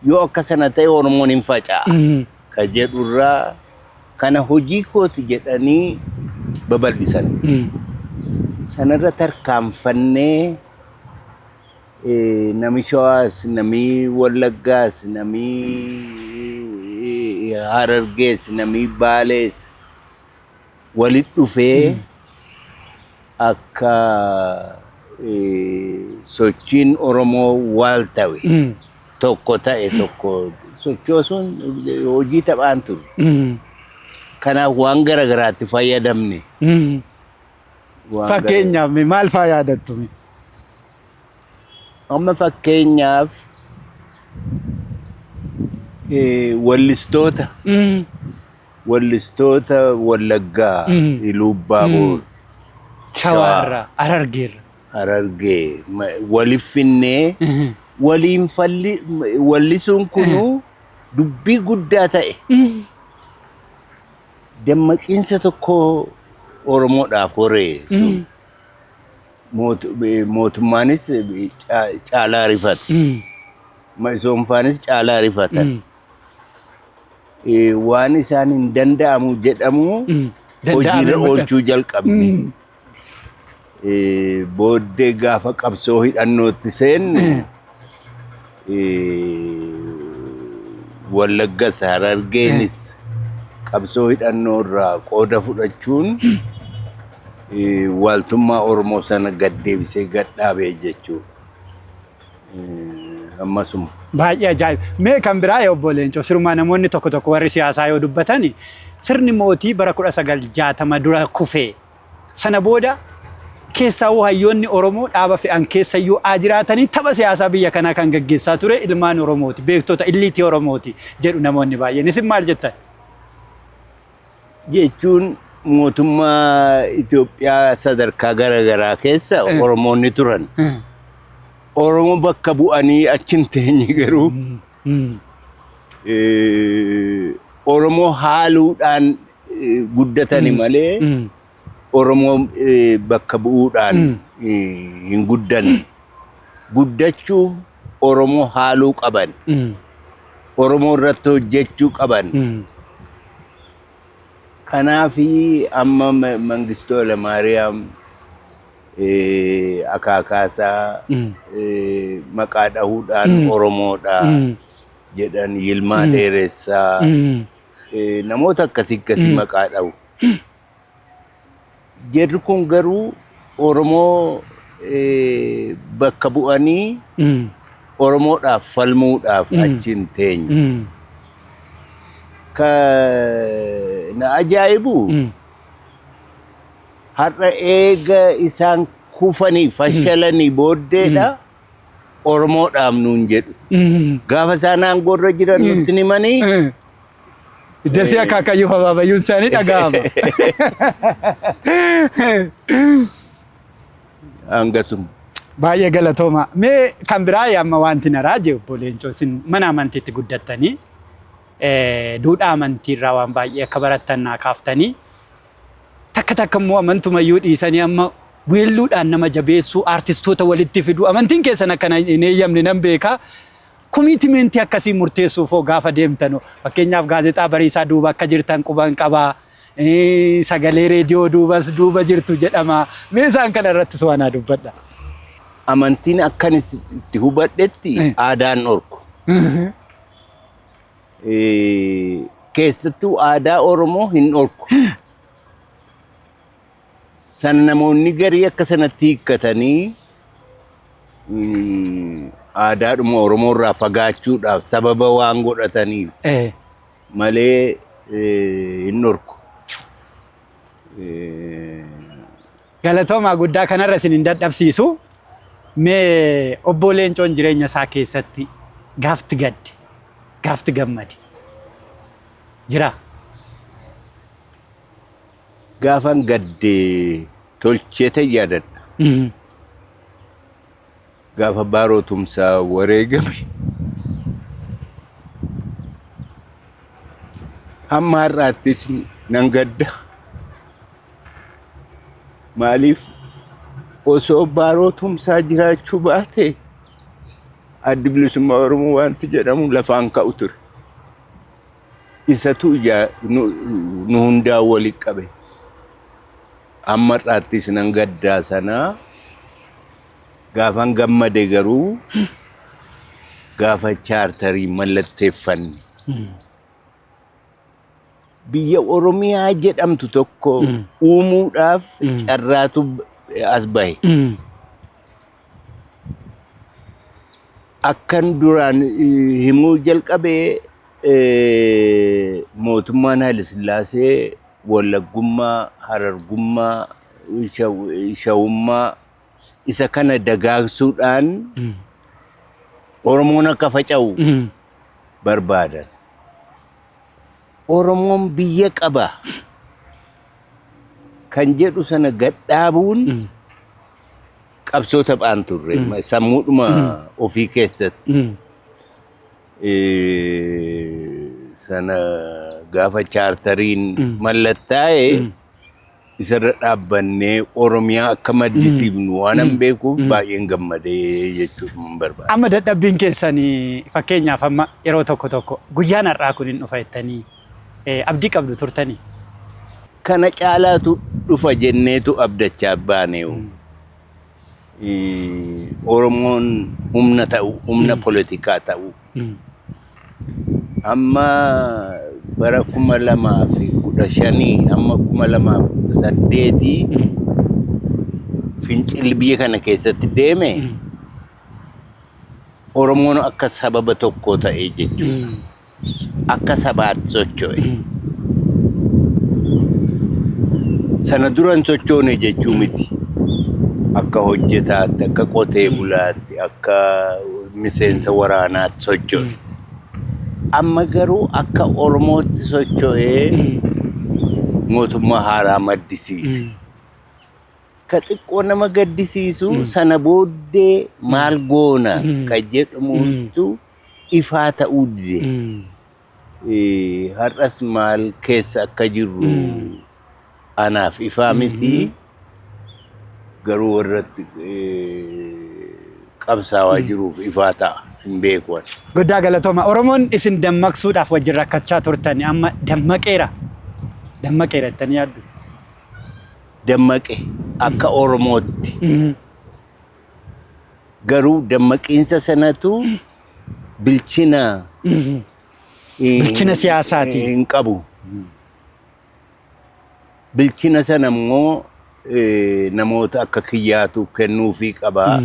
yoo akka sana ta'e Oromoon hin faca'a ka jedhurraa kana hojii kooti jedhanii babal'isan. Sanarra tarkaanfannee nami Shawaas, nami Wallaggaas, nami Harargees, nami Baalees walitti dhufee akka sochiin Oromoo waal ta'e tokko ta'e tokko sochoosuun hojii taphaan ture. Kanaaf waan garagaraatti fayyadamne. Fakkeenyaaf maal faa yaadattu? Amma fakkeenyaaf wallistoota Wallaggaa, Iluu Abbaabor, Shawaarraa, Harargee waliif finnee waliin wallisuun kunuu dubbii guddaa ta'e. Dammaqiinsa tokko Oromoodhaaf horee mootummaanis caalaa rifata. Ma'isoonfaanis caalaa rifatan. Waan isaan hin danda'amu jedhamu hojiirra oolchuu jalqabne. Booddee gaafa qabsoo hidhannootti seenne Wallaggas, Harargeenis qabsoo hidhannoo irraa qooda fudhachuun waaltummaa Oromoo sana gaddeebisee gadhaabee jechuudha. Ammasuma. Baay'ee ajaa'iba. Mee kan biraa obbo Leencoo sirumaa namoonni tokko tokko warri siyaasaa yoo dubbatan sirni mootii bara 1960 dura kufee sana booda keessaa hayyoonni Oromoo dhaaba fe'an keessayyuu jiraatanii tapha siyaasaa biyya kanaa kan gaggeessaa ture ilmaan Oromooti, beektota illiitii Oromooti jedhu namoonni baay'een. Isin maal jettan? Jechuun mootummaa Itoophiyaa sadarkaa garagaraa keessa Oromoonni turan. Oromoo bakka bu'anii achin teenye garuu Oromoo haaluudhaan guddatani malee Oromoo bakka bu'uudhaan hin guddanne. Guddachuuf Oromoo haaluu qaban. Oromoo irratti hojjechuu qaban. Kanaafi amma Mangistuu Hayilamaariyaam akaakaasaa maqaa dhahuudhaan Oromoodha jedhan Yilmaa Dheeressaa namoota akkasii maqaa dhahu. Jarri kun garuu Oromoo bakka bu'anii Oromoodhaaf falmuudhaaf achin teenye. Na ajaa'ibu har'a eega isaan kufanii fashalanii booddeedha Oromoodhaaf nuun jedhu. Gaafa isaan aangoorra jiran nutti himanii Desii akaakayyuu abaabayyuun isaanii dhaga'ama. Hangasuma. Baay'ee galatooma. Mee kan biraa amma wanti naraa jee obbo Leencoo isin mana amantiitti guddattanii duudhaa amantiirraa waan baay'ee akka barattan naa kaaftanii takka immoo amantumayyuu dhiisanii amma weelluudhaan nama jabeessuu aartistoota walitti fiduu amantiin keessan akkana hin eeyyamne nan beekaa. Komiitimentii akkasii murteessuuf gaafa deemtan fakkeenyaaf gaazexaa Bariisaa duuba akka jirtan quban qabaa. Sagalee reediyoo duuba jirtu jedhama. Mee isaan kana irrattis waan dubbadha. Amantiin akkanis itti hubadhetti aadaan dhorku. Keessattuu aadaa Oromoo hin dhorku. Sana namoonni garii akka sanatti hiikkatanii aadaadhuma Oromoo irraa fagaachuudhaaf sababa waan godhataniif malee hin dhorku. Galatoomaa guddaa kanarra isin hin dadhabsiisu. Mee obbo Leencoon jireenya isaa keessatti gaafti gadde, gaafti gammade jira? Gaafan gadde tolchee ta'e yaadadha. Gaafa Baaroo Tumsaa wareegame. Hamma har'aattis nan gadda. Maaliif osoo Baaroo Tumsaa jiraachuu baate addi bilisummaa Oromoo wanti jedhamu lafaan ka'u ture. Isatu nu hundaa wali qabe. Amma har'aattis nan gaddaa sanaa. Gaafan gammade garuu gaafa chaartarii mallatteeffanne. Biyya Oromiyaa jedhamtu tokko uumuudhaaf carraatu as bahe. Akkan duraan himuu jalqabee mootummaan Haayile Sillaasee Wallaggummaa, Harargummaa, Shawummaa isa kana dagaagsuudhaan Oromoon akka faca'u barbaadan. Oromoon biyya qaba kan jedhu sana gadhaabuun qabsoo taphaan turre sammuudhuma ofii keessatti. Sana gaafa chaartariin mallattaa'e isarra dhaabbannee Oromiyaa akka maddisiifnu waan beekuuf baay'een gammadee jechuudha barbaada. Amma dadhabbiin keessanii fakkeenyaaf amma yeroo tokko guyyaan har'aa kun hin dhufa jettanii abdii qabdu turtanii? Kana caalaatu dhufa jenneetu abdachaa baanee Oromoon humna ta'u, humna politikaa ta'u. Amma bara 2015 amma 2018 fincilli biyya kana keessatti deeme Oromoon akka sababa tokko ta'e jechuudha. Akka sabaatti socho'e. Sana duran sochoone jechuu miti. Akka hojjetaatti, akka qotee bulaatti, akka miseensa waraanaatti socho'e. Amma garuu akka Oromootti socho'ee mootummaa haaraa maddisiise. Ka xiqqoo nama gaddisiisu sana booddee maal goona kan jedhamutu ifaa ta'uu dide. Har'as maal keessa akka jirru anaaf ifaa miti. Garuu warratti qabsaawaa jiruuf ifaa ta'a. Guddaa galatooma. Oromoon isin dammaqsuudhaaf wajjin rakkachaa turtani amma dammaqeera. Dammaqeera jettanii yaaddu? Dammaqe akka Oromootti. Garuu dammaqiinsa sanatu bilchina siyaasaati hin qabu. Bilchina sana immoo namoota akka kiyyaatu kennuufii qabaa.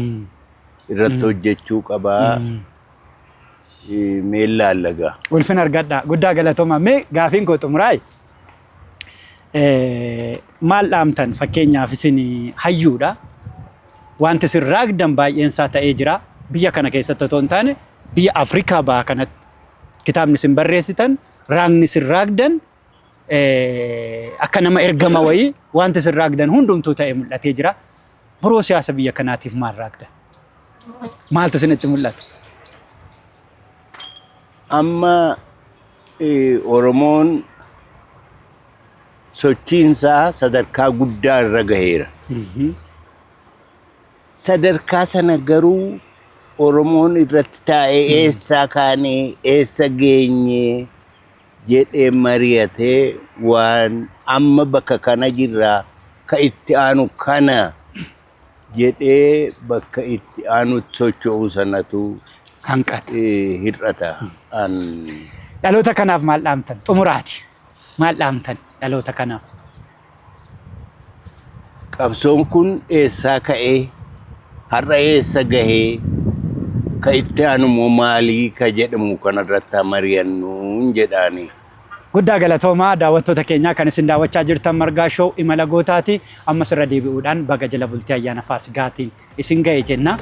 Irratti hojjechuu qabaa. Mee laallagaa. Ulfina argadhaa. Guddaa galatooma. Mee gaafiin koo xumuraayi. Maal dhaamtan fakkeenyaaf isin hayyuudha. Wanti isin raagdan baay'eensaa ta'ee jira. Biyya kana keessatti otoo hin taane biyya Afrikaa bahaa kanatti kitaabni isin barreessitan raagni sirraagdan akka nama ergama wayii wanti sirraagdan hundumtuu ta'ee mul'atee jira. Boroo siyaasa biyya kanaatiif maal raagdan? Maaltu isinitti mul'ata? Amma Oromoon sochiinsaa sadarkaa guddaa irra gaheera. Sadarkaa sana garuu Oromoon irratti taa'ee eessaa kaanee eessa geenyee jedhee mari'atee waan amma bakka kana jirraa ka itti aanu kana jedhee bakka itti aanutti socho'uu sanatu hanqate hir'ata. Dhaloota kanaaf maal dhaamtan? Xumuraati. Maal dhaamtan dhaloota kanaaf? Qabsoon kun eessaa ka'ee har'a eessa gahee ka itti aanumoo maalii ka jedhamu kanarratti mari'annuun jedhaani. Guddaa galatoomaa daawwattoota keenyaa kan isin daawwachaa jirtan Margaa Show imala gootaati. Ammas irra deebi'uudhaan baga jala bultii ayyaana Faasigaatiin isin ga'e jenna.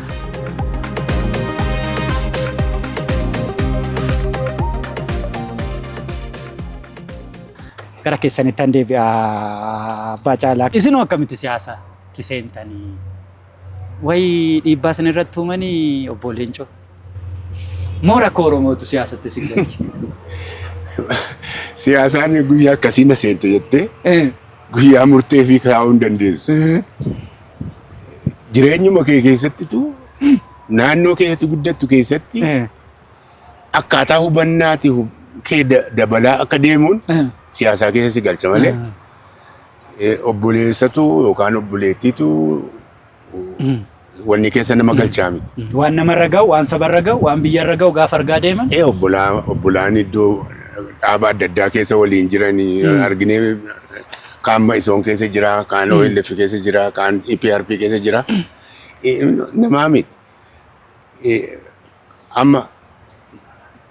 Gara keessanitti an deebi'a Abbaa Caalaa. Isin akkamitti siyaasatti seentanii? Wayii dhiibbaa isin irratti uumanii obbo Leencoo? Moo rakkoo Oromootu siyaasatti isin galche? Siyaasaan guyyaa akkasii na seente jettee guyyaa murtee fi kaa'uu hin dandeessu. Jireenyuma kee keessattitu naannoo keessatti guddattu keessatti akkaataa hubannaati kee dabalaa akka deemuun siyaasaa keessa si galcha malee obboleessatu yookaan obboleettiitu wanni keessa nama galchaa miti. Waan namarra ga'u, waan sabarra ga'u, waan biyyarra ga'u gaafa argaa deeman? Obbolaan iddoo dhaaba adda addaa keessa waliin jiran arginee kaan Ma'isoon keessa jira, kaan OLF keessa jira, kaan EPRP keessa jira. Namaa miti. Amma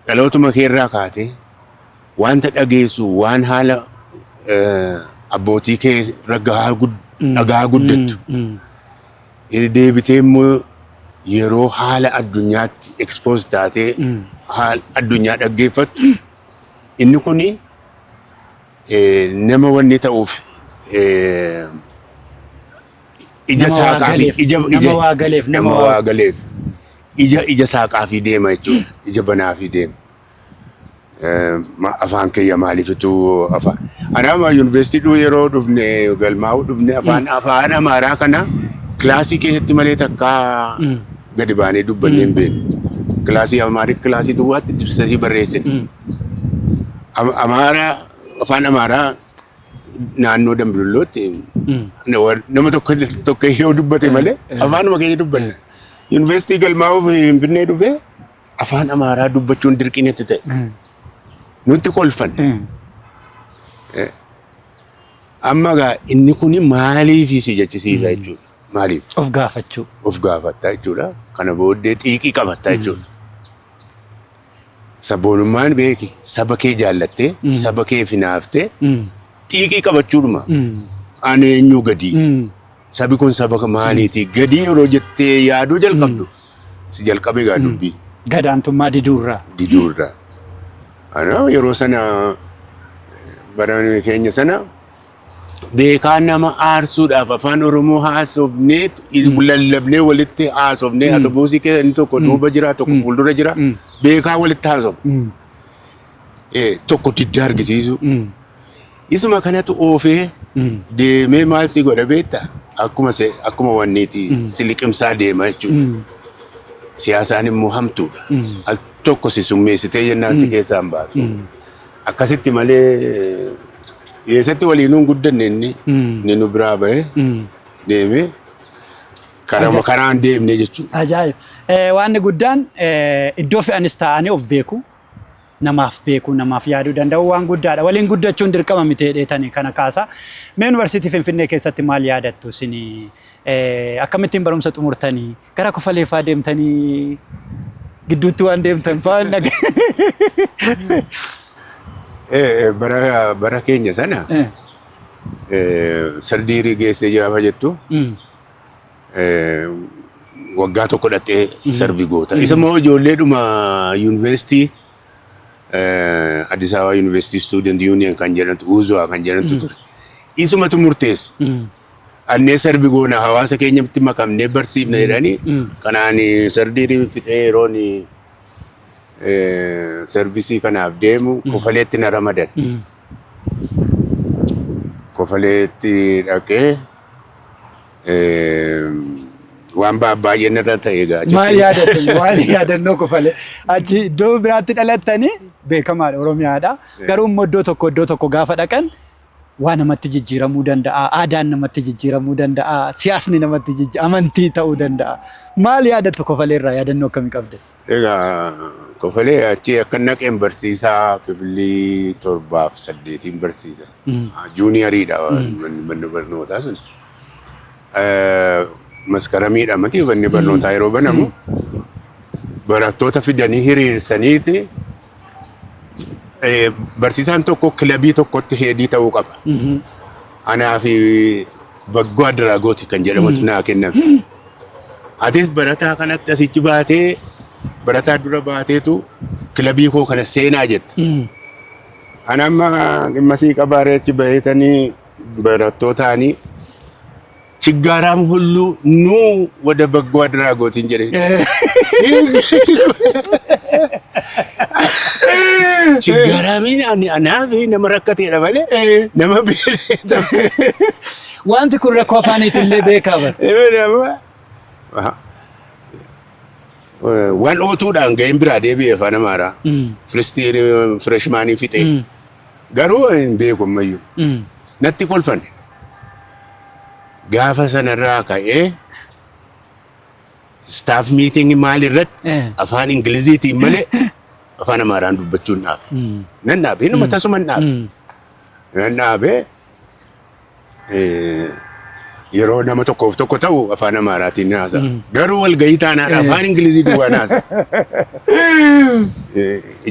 dhalootuma keerraa kaatee wanta dhageessu waan haala abbootii kee dhagaa guddattu. Deebitee immoo yeroo haala addunyaatti expose taatee haala addunyaa dhaggeeffattu inni kuni nama wanni ta'uuf ija saaqaafi nama waa galeef ija saaqaafi deema jechuudha. Ija banaafi deema. Afaan kiyya maaliifitu afaan. Anaama yuunivarsiitii yeroo dhufne galmaa'uu dhufne afaan Amaaraa kana kilaasii keessatti malee takka gadi baanee dubbannee hin beeknu. Kilaasii Amaaraa kilaasii duwwaatti dursasii barreessine. Afaan Amaaraa naannoo Dambidollootti nama tokko yoo dubbate malee afaanuma keenya dubbanna. Yuunivarsiitii galmaa'uuf Finfinnee dhufee afaan Amaaraa dubbachuun dirqinetti ta'e. Nutti kolfan. Amma gaa inni kun maaliif si jechisiisa jechuudha. Maaliif? Of gaafachuu. Of gaafattaa jechuudha. Kana booddee xiiqii qabattaa jechuudha. Sabboonummaan beeki saba kee jaallattee saba kee finaaftee xiiqii qabachuudhuma. Ani eenyu gadii. Sabi kun saba maaliiti? Gadii yeroo jettee yaaduu jalqabdu si jalqabe gaa dubbii. Gadaantummaa diduurraa. Diduurraa. Yeroo sana barnoonni keenya sana beekaa nama aarsuudhaaf afaan Oromoo haasofnee lallabnee walitti haasofnee atoobusii keessa inni tokko duuba jira tokko fuuldura jira beekaa walitti haasofne tokko didda argisiisu. Isuma kanatu oofee deemee maal si godha beektaa akkuma wanniiti siliqimsaa deema jechuudha. Siyaasaan immoo hamtuudha. Al tokko si summeessitee jennaan si keessaan baatu. Akkasitti malee eessatti waliinuun guddanne inni nu biraa bahee deemee karaan deemnee jechuudha. Ajaa'iba! Waan guddaan iddoo fe'anis taa'anii of beeku. Namaaf beeku, namaaf yaaduu danda'u waan guddaadha. Waliin guddachuun dirqama miti jedheetanii kana kaasa. Mee Yuunivarsiitii Finfinnee keessatti maal yaadattu isin? Akkamittiin barumsa xumurtanii? Gara Kofaleefaa deemtanii gidduutti waan deemtan fa'a naga. Bara keenya sana sardiirii geessee jaafa jettu waggaa tokko dhattee sarvi goota. Isa immoo ijoolleedhuma yuunivarsiitii Addis Ababa University Student Union kan jedhamtu UZUA kan jedhamtu ture. Isumatu murteessa. Annee sarbi goona hawaasa keenyatti makamnee barsiifna jedhanii kanaan sardiirii fixee yeroon servisii kanaaf deemu Kofaleetti na ramadan. Kofaleetti dhaqee waan baay'een irra ta'e egaa. Maal yaadattu? Waan yaadannoo Kofalee achi iddoo biraatti dhalattanii beekamaadha Oromiyaadha. Garuu immoo iddoo tokko gaafa dhaqan waan namatti jijjiiramuu danda'a, aadaan namatti jijjiiramuu danda'a, siyaasni namatti amantii ta'uu danda'a. Maal yaadattu Kofalee irraa yaadannoo akkamii qabda? Egaa Kofalee achi akka naqeen barsiisaa kibilii 7-8 barsiisa. Juuniyariidha manni barnootaa sun. Maskaramiidha mati manni barnootaa yeroo banamu barattoota fidanii hiriirsaniiti barsiisaan tokko kilabii tokkotti heedii ta'uu qaba. Anaa fi Baggoo Adraagooti kan jedhamutu naa kenname. Atis barataa kanatti asichi baatee barataa dura baateetu kilabii koo kana seenaa jetta. Ana amma dhimma sii qabaaree achi baheetanii barattootaanii ችጋራም ሁሉ ኑ ወደ በጎ አድራጎት እንጀሬ ችጋራሚን አናፊ ነመረከቴ ደበለ ነመቤለ ዋንቲ ኩን ረኮ አፋኒትሌ ቤካበ ዋን ኦቱዳን ገይም ብራ ዴቢ አፋን አማራ ፍሪስቲር ፍሬሽማኒ ፊጤ ጋሩ ቤኮመዩ ነቲ ኮልፈን gaafa sanarraa ka'ee staff meeting maal irratti afaan Ingiliziitiin malee afaan Amaaraan dubbachuun dhaabe. Nan dhaabe inuma tasuma dhaabe. Nan dhaabe yeroo nama tokkoof tokko ta'u afaan Amaaraatiin haasa. Garuu walgahii taanaadha afaan Ingilizii duwwaan haasa.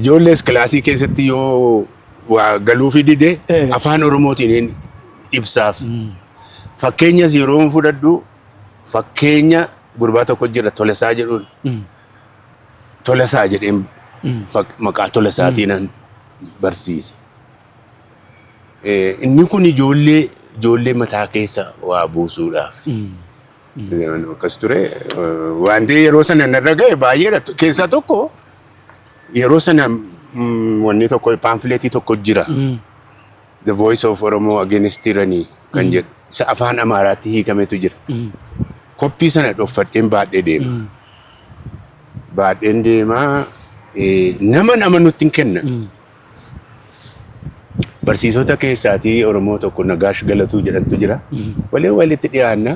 Ijoollees kilaasii keessatti yoo waa galuu fi dide afaan Oromootiin ibsaaf. Fakkeenyas yeroo fudhadhu fakkeenya gurbaa tokko jira Tolesaa jedhuun. Tolesaa jedheen maqaa Tolesaatiin barsiisa. Inni kun ijoollee mataa keessa waa buusuudhaaf. Akkas ture wanti yeroo sana narra ga'e baay'eedha. Keessaa tokko yeroo sana wanni tokko paamfileetii tokko jira. The Voice of Oromo Against Tyranny kan jedhu. Isa afaan Amaaraatti hiikametu jira. Koppii sana dhoffadheen baadhee deema. Baadheen deemaa nama nutti hin kenna. Barsiisota keessaatii Oromoo tokko Nagaash Galatuu jedhantu jira. Walitti dhiyaanna.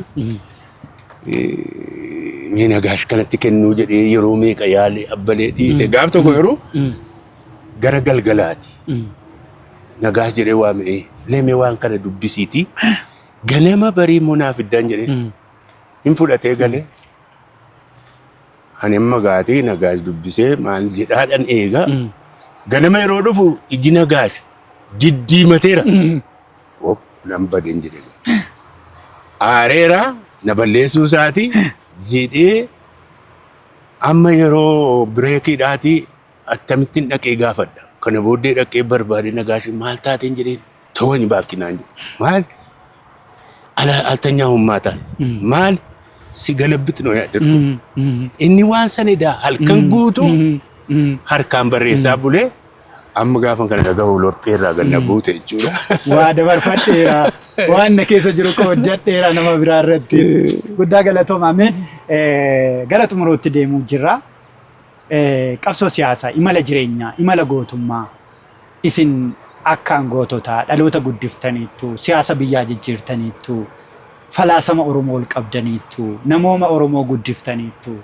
Mee Nagaash kanatti kennuu jedhee yeroo meeqa yaale abbalee dhiise. Gaaf tokko yeroo gara galgalaati. Nagaash jedhee waamee leemee waan kana dubbisiiti. Ganama barii munaaf iddaan jedhee hin fudhatee galee ani amma gaatii Nagaash dubbisee maal jedhaadhaan eegaa ganama yeroo dhufu iji Nagaash diddiimateera. Nan badeen jedhee aareera na balleessuu isaati jedhee amma yeroo bireekiidhaati attamittiin dhaqee gaafadha. Kana booddee dhaqee barbaade Nagaash maal taateen jedheen tawani baafkinaan jedhe maal altanyaa hummaa ta'a. Maal si galabbit noo yaadadhu. Inni waan sanidha halkan guutuu harkaan barreessaa bulee amma gaafan kana dhagahuu lorqeerraa ganna buute jechuudha. Waa dabarfadheera waan na keessa jiru qoodadheera nama biraa irratti. Guddaa galatoomame gara xumurootti deemuu jirra. Qabsoo siyaasaa, imala jireenyaa, imala gootummaa isin akkaan goototaa dhaloota guddiftaniittu siyaasa biyyaa jijjiirtaniittu falaasama Oromoo ol qabdaniittu namooma Oromoo guddiftaniittu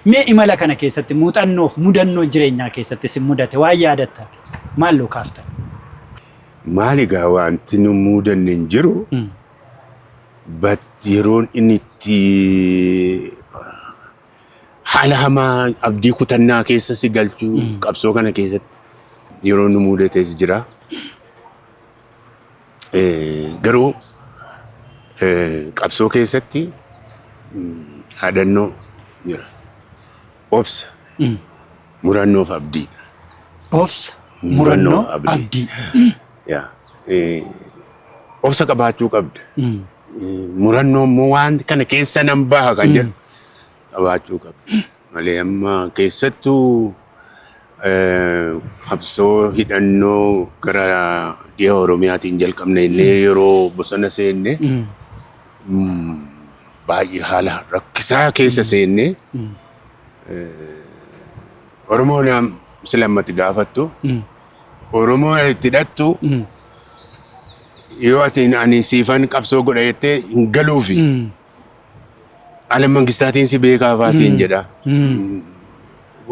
mee imala kana keessatti muuxannoof mudannoo jireenyaa keessatti isin mudate waan yaadattan maal loo kaaftan? Maali gaa wanti nu mudanne hin jiru yeroon inni itti haala hamaa abdii kutannaa keessa si galchuu qabsoo kana keessatti yeroo nu mudates jira. Garuu qabsoo keessatti yaadannoo jira. Obsa murannoof abdiidha. Obsa Murannoo abdii. Yaa. Obsa qabaachuu qabda. Murannoo immoo waan kana keessa nan baha kan jedhu qabaachuu qabda. Malee amma keessattuu qabsoo hidhannoo gara dhiha Oromiyaatiin jalqabne illee yeroo bosona seenne baay'ee haala rakkisaa keessa seenne Oromoon silammatti gaafattu Oromoo itti hidhattu yoo ati ani siifan qabsoo godha jettee hin galuufi ala mangistaatiin si beekaa faasiin jedha.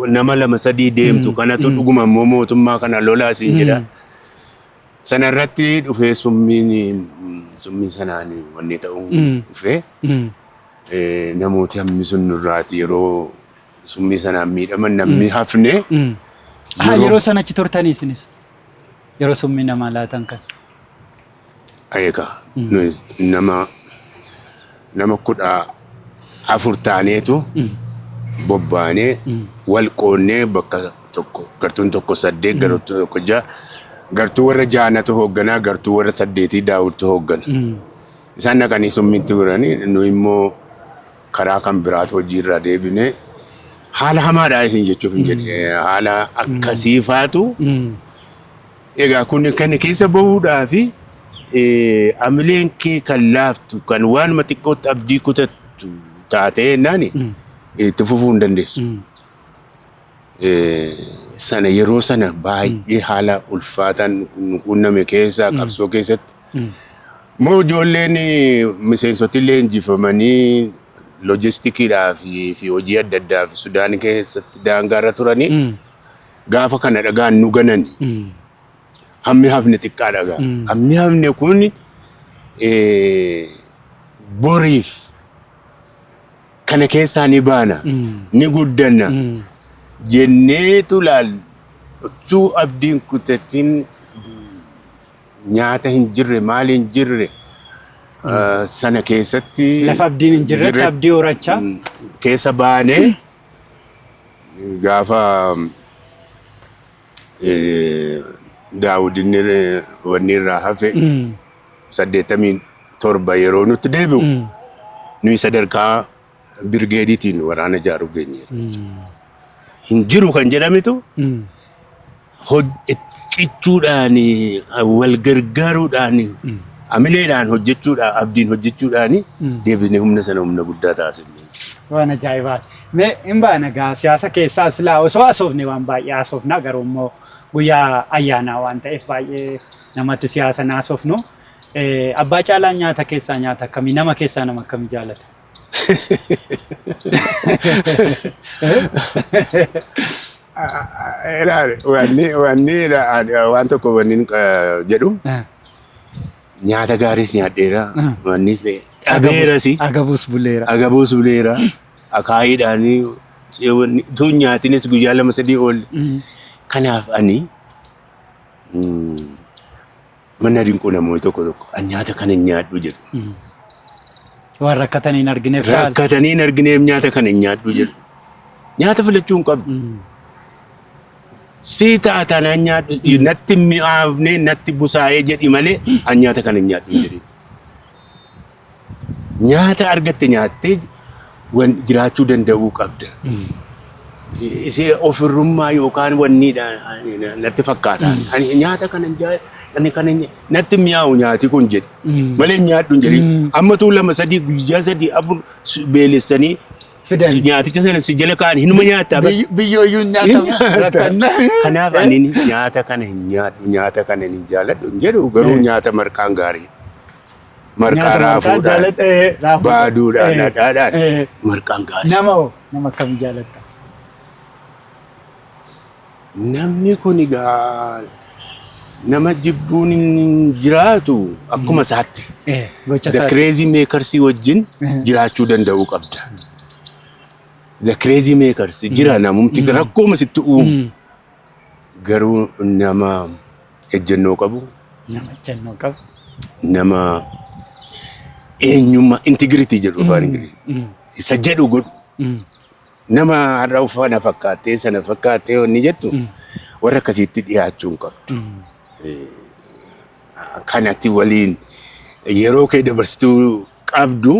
Nama lama sadii deemtu kanatu dhuguma immoo mootummaa kana lolaa siin jedha. Sana irratti dhufee summii sanaan wanni ta'uu dhufee namooti hammi sun nurraati yeroo summii sanaan miidhaman namni hafne. Yeroo sana achi turtanii isinis yeroo summii namaa laatan kan. Eegaa nama 14 taaneetu bobbaanee wal qoonnee bakka tokko gartuun tokko 8 gartuun tokko 6 gartuu warra 6tu hoogganaa gartuu warra 8 daawwitu hooggana. Isaan naqanii summiitti turanii nu immoo karaa kan biraatu hojiirra deebinee haala hamaadhaa isin jechuuf hin jedhe haala akkasii faatu egaa kun kan keessa bahuudhaafi amileen kee kan laaftu kan waanuma xiqqootti abdii kutattu taatee naani itti fufuu hin dandeessu. Sana yeroo sana baay'ee haala ulfaataan quunname keessa qabsoo keessatti moo ijoolleen miseensotillee injifamanii loojistikiidhaa fi hojii adda addaa fi Sudaan keessatti daangaarra turanii gaafa kana dhagaan nu ganan hammi hafne xiqqaa dhagaa. Hammi hafne kun boriif kana keessaa ni baana ni guddanna jenneetu laal utuu abdiin kutatiin nyaata hin jirre maal hin jirre sana keessatti lafa abdiin hin jirretti abdii horachaa keessa baanee gaafa Daawudin wanni irraa hafe 87 yeroo nutti deebi'u nuyi sadarkaa birgeediitiin waraana ijaaruu geenye. Hin jiru kan jedhametu hojjechuudhaan wal gargaaruudhaan amileedhaan hojjechuudhaan abdiin hojjechuudhaan deebinee humna sana humna guddaa taasifne. Waan ajaa'ibaa. Mee hin baana gaa siyaasa keessaa silaa osoo haasofne waan baay'ee haasofna garuu immoo guyyaa ayyaanaa waan ta'eef baay'ee namatti siyaasa haasofnu. Abbaa Caalaan nyaata keessaa nyaata akkamii nama keessaa nama akkamii jaallata? Waan tokko wanni jedhu nyaata gaariis nyaadheera wannis dhabeerasi agabuus buleera akaayiidhaan tun nyaatinis guyyaa 2-3 oolle. Kanaaf ani mana rinquu namoonni tokko nyaata kana nyaadhu jedhu. Waan rakkatanii hin argineef nyaata kana nyaadhu jedhu. Nyaata filachuu hin qabdu. Si taatana nyaadhu natti mi'aafne natti busaa'ee jedhi malee nyaata kana nyaadhu jedhu. Nyaata argatte nyaattee jiraachuu danda'uu qabda. Isee ofirrummaa yookaan wanniidhaan natti fakkaata. Nyaata kana natti mi'aawu nyaati kun jedhi. Malee nyaadhu hin jedhin. Amma tuu 2-3 guyyaa 3-4 beelessanii nyaaticha sana si jala kaa'an hinuma nyaataa. Biyyooyyuu nyaata. Kanaaf ani nyaata kana hin nyaadhu nyaata kana hin jaalladhu hin jedhu garuu nyaata marqaan gaarii. Marqaa raafuudhaan baaduudhaan dhadhaadhaan marqaan gaarii. Nama akkam jaalatta? Namni kun egaa nama jibbuun hin jiraatu akkuma isaatti. The crazy makers wajjin jiraachuu danda'uu qabda. The crazy makers jira namumti rakkooma sitti uumu. Garuu nama ejjennoo qabu. Nama eenyummaa integrity jedhu afaan Ingiliffaa. Isa jedhu godhu. Nama har'a uffata fakkaattee sana fakkaattee wanni jettu warra akkasitti dhiyaachuu hin qabdu. Kanatti waliin yeroo kee dabarsituu qabdu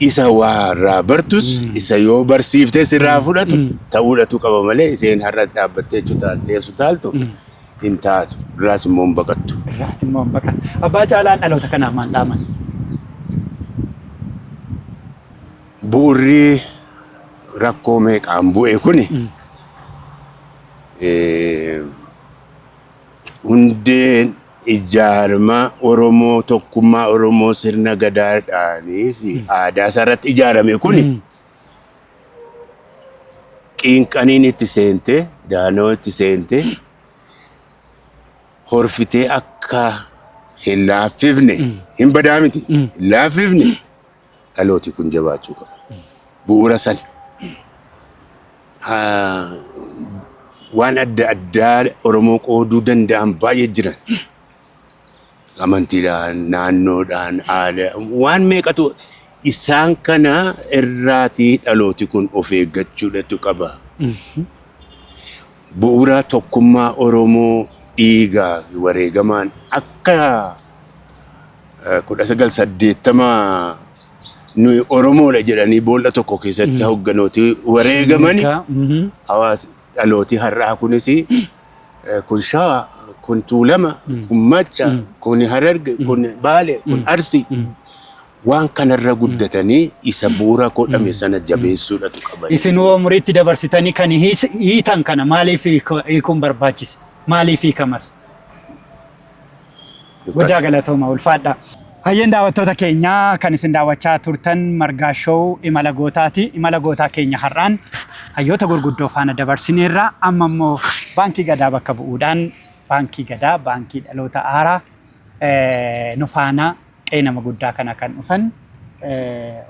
isa warraa bartus isa yoo barsiiftee sirraa fudhatu ta'uudhatu qaba malee isheen har'a dhaabbattee teessu taaltu hin taatu. Irraas immoo hin baqattu. Irraas immoo hin baqattu. Abbaa Caalaan dhaloota kanaaf maal dhaaman? Bu'uurri rakkoo meeqaan bu'e kuni hundeen ijaarama Oromoo tokkummaa Oromoo sirna gadaadhaanii fi aadaa isaarratti ijaarame kuni qiinqaniin itti seente daanoo itti seente horfitee akka hin laaffifne hin badaa miti hin laaffifne dhalooti kun jabaachuu qaba. Bu'uura sana waan adda addaa Oromoo qooduu danda'an baay'ee jiran. Amantiidhaan, naannoodhaan, aadaa waan meeqatu isaan kana irraatii dhalooti kun of eeggachuudhatu qaba. Bu'uura tokkummaa Oromoo dhiigaa fi wareegamaan akka 1980 nuyi Oromoodha jedhanii boolla tokko keessatti hoogganooti wareegamani hawaasa dhalooti har'aa kunis kun Shawaa, kun Tuulama, kun Macca, kun Hararge, kun Baale, kun Arsii waan kanarra guddatanii isa bu'uura godhame sana jabeessuudhatu qaban. Isin umuriitti dabarsitanii kan hiitan kana maaliif hiikuun barbaachise? Maaliif hiikamas? Guddaa galatooma ulfaadha. Hayyeen daawwattoota keenyaa kan isin daawwachaa turtan Margaa Show imala gootaati. Imala gootaa keenya har'aan hayyoota gurguddoo faana dabarsineerra. Amma immoo baankii Gadaa bakka bu'uudhaan baankii Gadaa baankii dhaloota haaraa nu faana qe'ee nama guddaa kana kan dhufan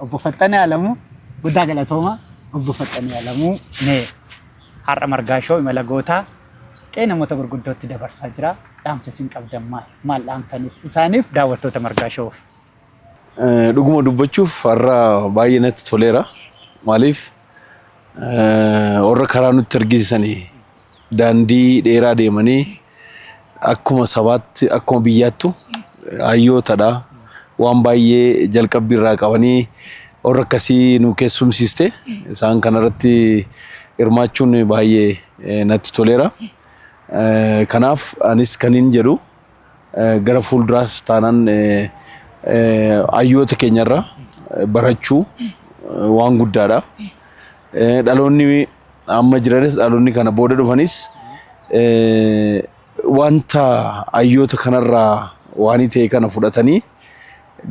obbo Faxxanee Alamuu guddaa galatooma. Obbo Faxxanee Alamuu mee har'a Margaa Show imala gootaa qe'ee namoota gurguddootti dabarsaa jira. Dhaamsa isin qabdan maal dhaamtaniif isaaniif daawwattoota Margaa Show'f? Dhuguma dubbachuuf har'a baay'ee natti toleera. Maaliif warra karaa nutti argisiisanii daandii dheeraa deemanii akkuma sabaatti akkuma biyyaattu hayyootadha. Waan baay'ee jalqabbii irraa qabanii warra akkasii nu keessumsiiste isaan kanarratti hirmaachuun baay'ee natti toleera. Kanaaf anis kanin jedhu gara fuulduraas taanaan hayyoota keenyarra barachuu waan guddaadha. Dhaloonni amma jiranis dhaloonni kana booda dhufanis wanta hayyoota kanarraa waan ta'e kana fudhatanii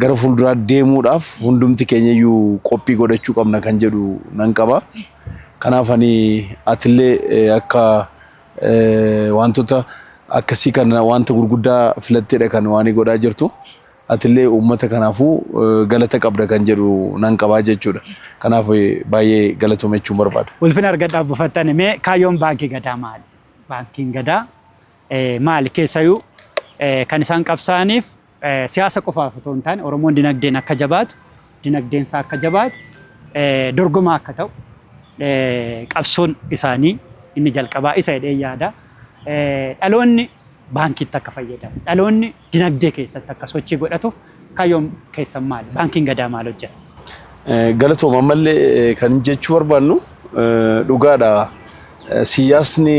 gara fuulduraa deemuudhaaf hundumti keenyayyuu qophii godhachuu qabna kan jedhu nan qaba. Kanaaf ani atillee akka wantoota akkasii kana wanta gurguddaa filatteedha kan waan godhaa jirtu atillee uummata kanaafuu galata qabda kan jedhu nan qabaa jechuudha. Kanaaf baay'ee galatoomachuu barbaada. Ulfina argadhaaf buufattan mee kaayyoon baankii Gadaa maali? Baankiin Gadaa maali keessayyuu kan isaan qabsaaniif siyaasa qofaaf otoo hin taane Oromoon dinagdeen akka jabaatu, dinagdeen isaa akka jabaatu, dorgomaa akka ta'u qabsoon isaanii inni jalqabaa isa jedhee yaada. Dhaloonni baankiitti akka fayyadamu, dhaloonni dinagdee keessatti akka sochii godhatuuf kaayyoon keessan maali? Baankiin Gadaa maal hojjeta? Galatooma ammallee kan jechuu barbaannu dhugaadha. Siyaasni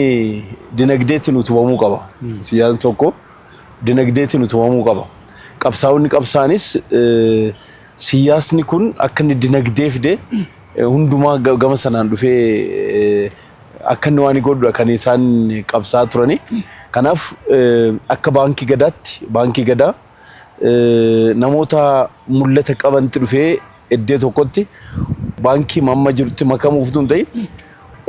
dinagdeetiin utubamuu qaba. Siyaasni tokko dinagdeetiin utubamuu qaba. Qabsaa'onni qabsaanis siyaasni kun akka inni dinagdee fide hundumaa gama sanaan dhufee akka inni waan godhudha kan isaan qabsaa turani. Kanaaf akka baankii Gadaatti baankii Gadaa namoota mul'ata qabanti dhufee iddoo tokkotti baankii mamma jirutti makamuuf tun ta'e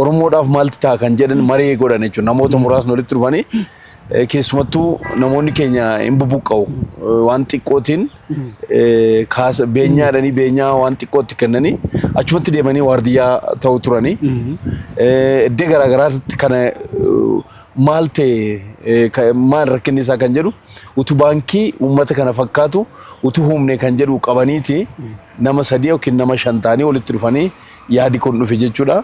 Oromoodhaaf maalti ta'a kan jedhan maree godhan jechuudha. Namoota muraasni walitti dhufanii keessumattuu namoonni keenya hin bubuqqa'u waan xiqqootiin beenyaadhanii beenyaa waan xiqqootti kennanii achumatti deemanii waardiyyaa ta'u turanii iddoo garaagaraatti kana maal ta'e maal rakkinni isaa kan jedhu utuu baankii uummata kana fakkaatu utuu humne kan jedhu qabaniiti nama 3 yookiin nama 5 ta'anii walitti dhufanii yaadi kun dhufe jechuudha.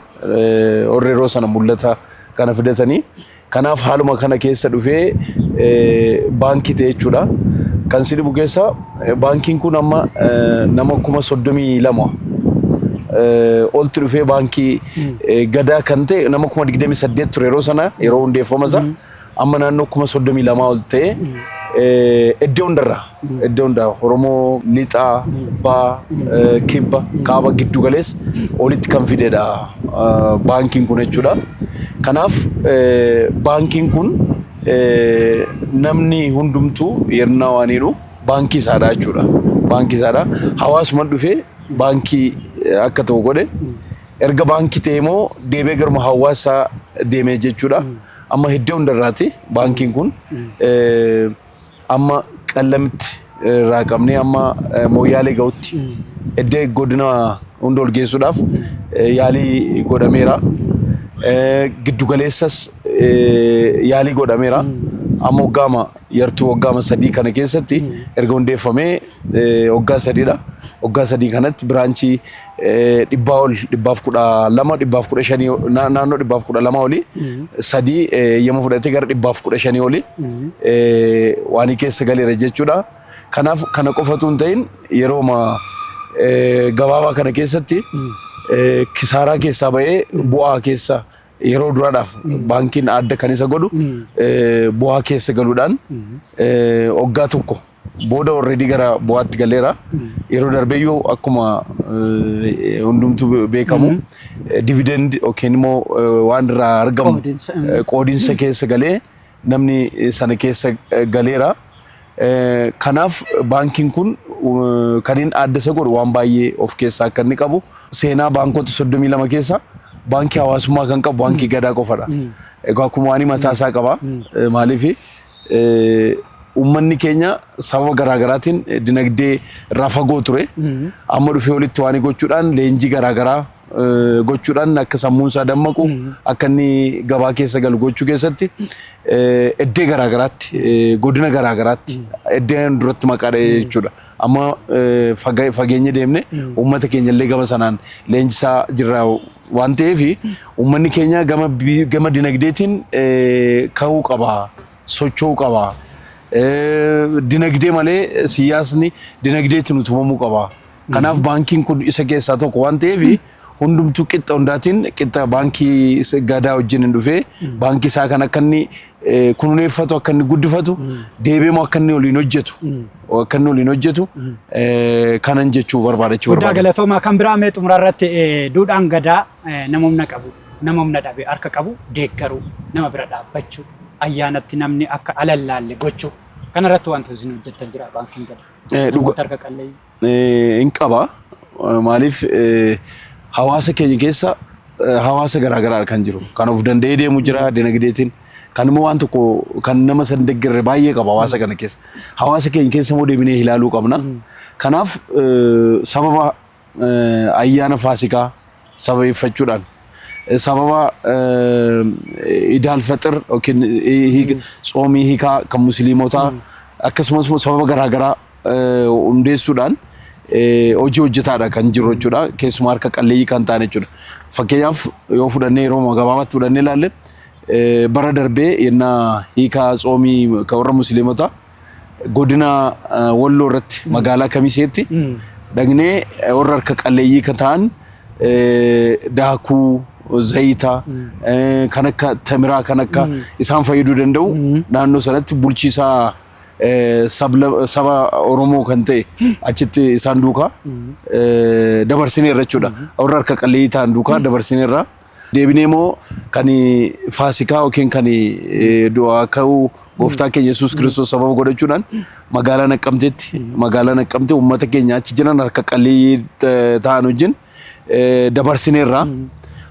Warri yeroo sana mul'ata kana fidatanii Kanaaf haaluma kana keessa dhufee baankii ta'e jechuudha. Kan si dhibu keessa baankiin kun amma nama 32,000 olti dhufee baankii gadaa kan ta'e nama 28 ture yeroo sana yeroo hundeeffama isaa amma naannoo 32,000 ol ta'e iddoo hundarraa Oromoo lixaa baa kibba kaaba giddu galeessa olitti kan fidedha baankiin kun jechuudha. Kanaaf baankiin kun namni hundumtuu yernaa waaniidhu baankii isaadha jechuudha. Baankii isaadha. Hawaasuma dhufee baankii akka ta'u godhe erga baankii ta'e immoo deebee garuma hawaasaa deemee jechuudha. Amma iddoo hundarraati baankiin kun amma qallamitti irraa qabnee amma mooyyaalee ga'utti iddoo godina hunda ol geessuudhaaf yaalii godhameera. Giddu galeessas yaalii godhameera. Amma yartuu waggaama 3 kana keessatti erga hundeeffamee waggaa 3dha. Waggaa 3 kanatti biraanchii 112 naannoo 112 oli 3 yema fudhatee gara 115 oli waanii keessa galeera jechuudha. Kanaaf kana qofatu hin ta'in yerooma gabaabaa kana keessatti kisaaraa keessaa ba'ee bu'aa keessa yeroo duraadhaaf baankiin adda kan isa godhu bu'aa keessa galuudhaan waggaa tokko booda already gara bu'aatti galeera. Yeroo darbeeyyuu akkuma hundumtuu beekamu dividend yookiin immoo waan irraa argamu qoodinsa keessa galee namni sana keessa galeera. Kanaaf baankiin kun kan inni adda isa godhu waan baay'ee of keessaa akka inni qabu seenaa baankota 32 keessa baankii hawaasummaa kan qabu baankii gadaa qofadha. Egaa akkuma waan mataa isaa qaba. Maaliif uummanni keenya sababa garaagaraatiin dinagdee irraa fagoo ture. Amma dhufee walitti waan gochuudhaan leenjii garaagaraa gochuudhaan akka sammuun isaa dammaqu akka inni gabaa keessa galu gochuu keessatti iddoo garaagaraatti godina garaagaraatti iddoo duratti maqaadha jechuudha. Amma fageenya deemne uummata keenya illee gama sanaan leenjisaa jirra waan ta'eef uummanni keenya gama dinagdeetiin ka'uu qaba, socho'uu qaba. Dinagdee malee siyaasni dinagdeetiin utubamuu qaba. Kanaaf baankiin kun isa keessaa tokko waan ta'eef hundumtuu qixxa hundaatiin qixxa baankii gadaa wajjin hin dhufee baankii isaa kan akka inni kunuuneeffatu akka inni guddifatu deebi'ee akka inni waliin hojjetu kanan jechuu barbaadachuu barbaada. Guddaa galatoomaa kan biraa mee xumura irratti duudhaan gadaa namumna qabu namumna dhabe harka qabu deeggaruu nama bira dhaabbachuu ayyaanatti namni akka alallaalle gochuu kanarratti wantoota isin hojjettan jira baankiin gadaa. Dhugaa harka qalleeyyii hin qaba. Maaliif hawaasa keenya keessa hawaasa garaagaraa kan jiru kan of danda'ee deemu jira dinagdeetiin kan immoo waan tokko kan nama san deeggarre baay'ee qaba hawaasa kana keessa. Hawaasa keenya keessa immoo deebinee ilaaluu qabna. Kanaaf sababa ayyaana Faasikaa sababeeffachuudhaan sababa Idaal Faxir yookiin tsoomii hiikaa kan musliimotaa akkasumas sababa garaagaraa hundeessuudhaan hojii hojjetaadha kan jiru jechuudha. Keessumaa harka qalleeyyii kan ta'an jechuudha. Fakkeenyaaf yoo fudhannee yeroo gabaabaatti fudhannee ilaalle bara darbee yennaa hiikaa tsoomii kan warra musliimotaa godina Walloo irratti magaalaa Kamiseetti dhagnee warra harka qalleeyyii kan ta'an daakuu zayita kan akka tamiraa kan akka isaan fayyaduu danda'u naannoo sanatti bulchiisaa saba Oromoo kan ta'e achitti isaan duukaa dabarsineerra jechuudha. Warra harka qalleeyyii ta'an duukaa dabarsineerra. Deebinee immoo kan Faasikaa yookiin kan du'aa ka'uu gooftaa keenya Yesuus Kiristoos sababa godhachuudhaan magaalaa Naqqamtee uummata keenya achi jiran harka qalleeyyii ta'an wajjin dabarsineerra.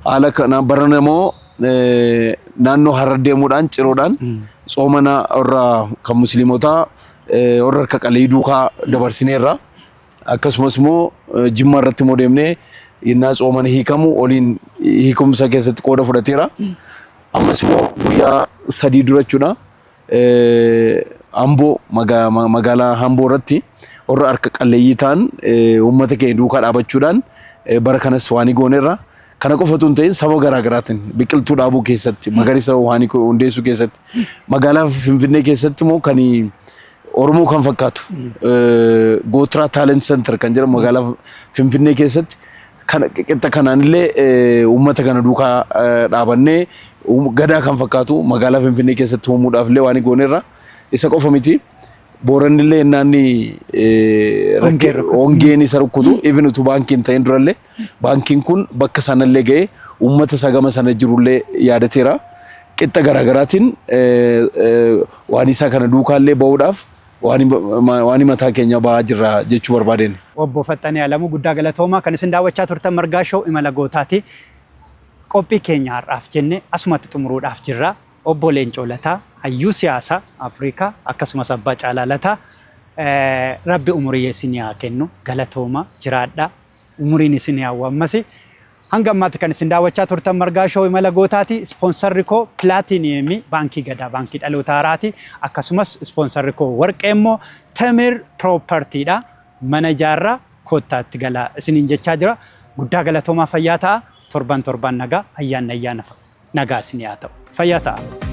Haala kana barana immoo naannoo Harar deemuudhaan ciroodhaan tsoomana warra kan musliimotaa warra harka qalleeyyii duukaa dabarsineerra. Akkasumas immoo Jimmaa irratti immoo deemnee yennaa tsoomana hiikamu oliin hiikumsa keessatti qooda fudhateera. Ammas immoo guyyaa 3 dura jechuudha. Amboo magaalaa Amboo irratti warra harka qalleeyyii ta'an uummata keenya duukaa dhaabachuudhaan bara kanas waan gooneerra. kana qofatu hin ta'in saba garaagaraatiin biqiltuu dhaabuu keessatti magariisa waan hundeessuu keessatti magaalaa Finfinnee keessatti immoo kan Oromoo kan fakkaatu Gootiraa Talent Center kan jedhamu magaalaa Finfinnee keessatti kan qixxa kananillee uummata kana duukaa dhaabannee gadaa kan fakkaatu magaalaa Finfinnee keessatti uumuudhaafillee waan goonerra isa qofa miti. Booranillee naanni ongeen isa rukkutu even utuu baankiin ta'in durallee baankiin kun bakka sanallee ga'ee uummata sagama sana jirullee yaadateera. Qixxa garaagaraatiin waan isaa kana duukaallee ba'uudhaaf waan mataa keenya ba'aa jirra jechuu barbaadeen. Obbo Faxxanee Alamuu guddaa galatoomaa kan isin daawwachaa turtan Margaa Show imala gootaati. Qophii keenya har'aaf jenne asumatti xumuruudhaaf jirra. Obbo Leencoo Lataa hayyuu siyaasaa Afrikaa akkasumas abbaa Caalaa Lataa rabbi umurii isin haa kennu galatooma jiraadhaa umuriin isin haa wammasi hanga ammaatti kan isin daawwachaa turtan Margaa Show imala gootaati. Ispoonsarri koo Platinum baankii Gadaa baankii dhaloota haaraati akkasumas ispoonsarri koo Warqee immoo Tamir Property dha mana ijaarraa koottaatti galaa isiniin jechaa jira. Guddaa galatoomaa fayyaa ta'a torban nagaa ayyaana nagaa isin haa ta'u. Fayyaa ta'a.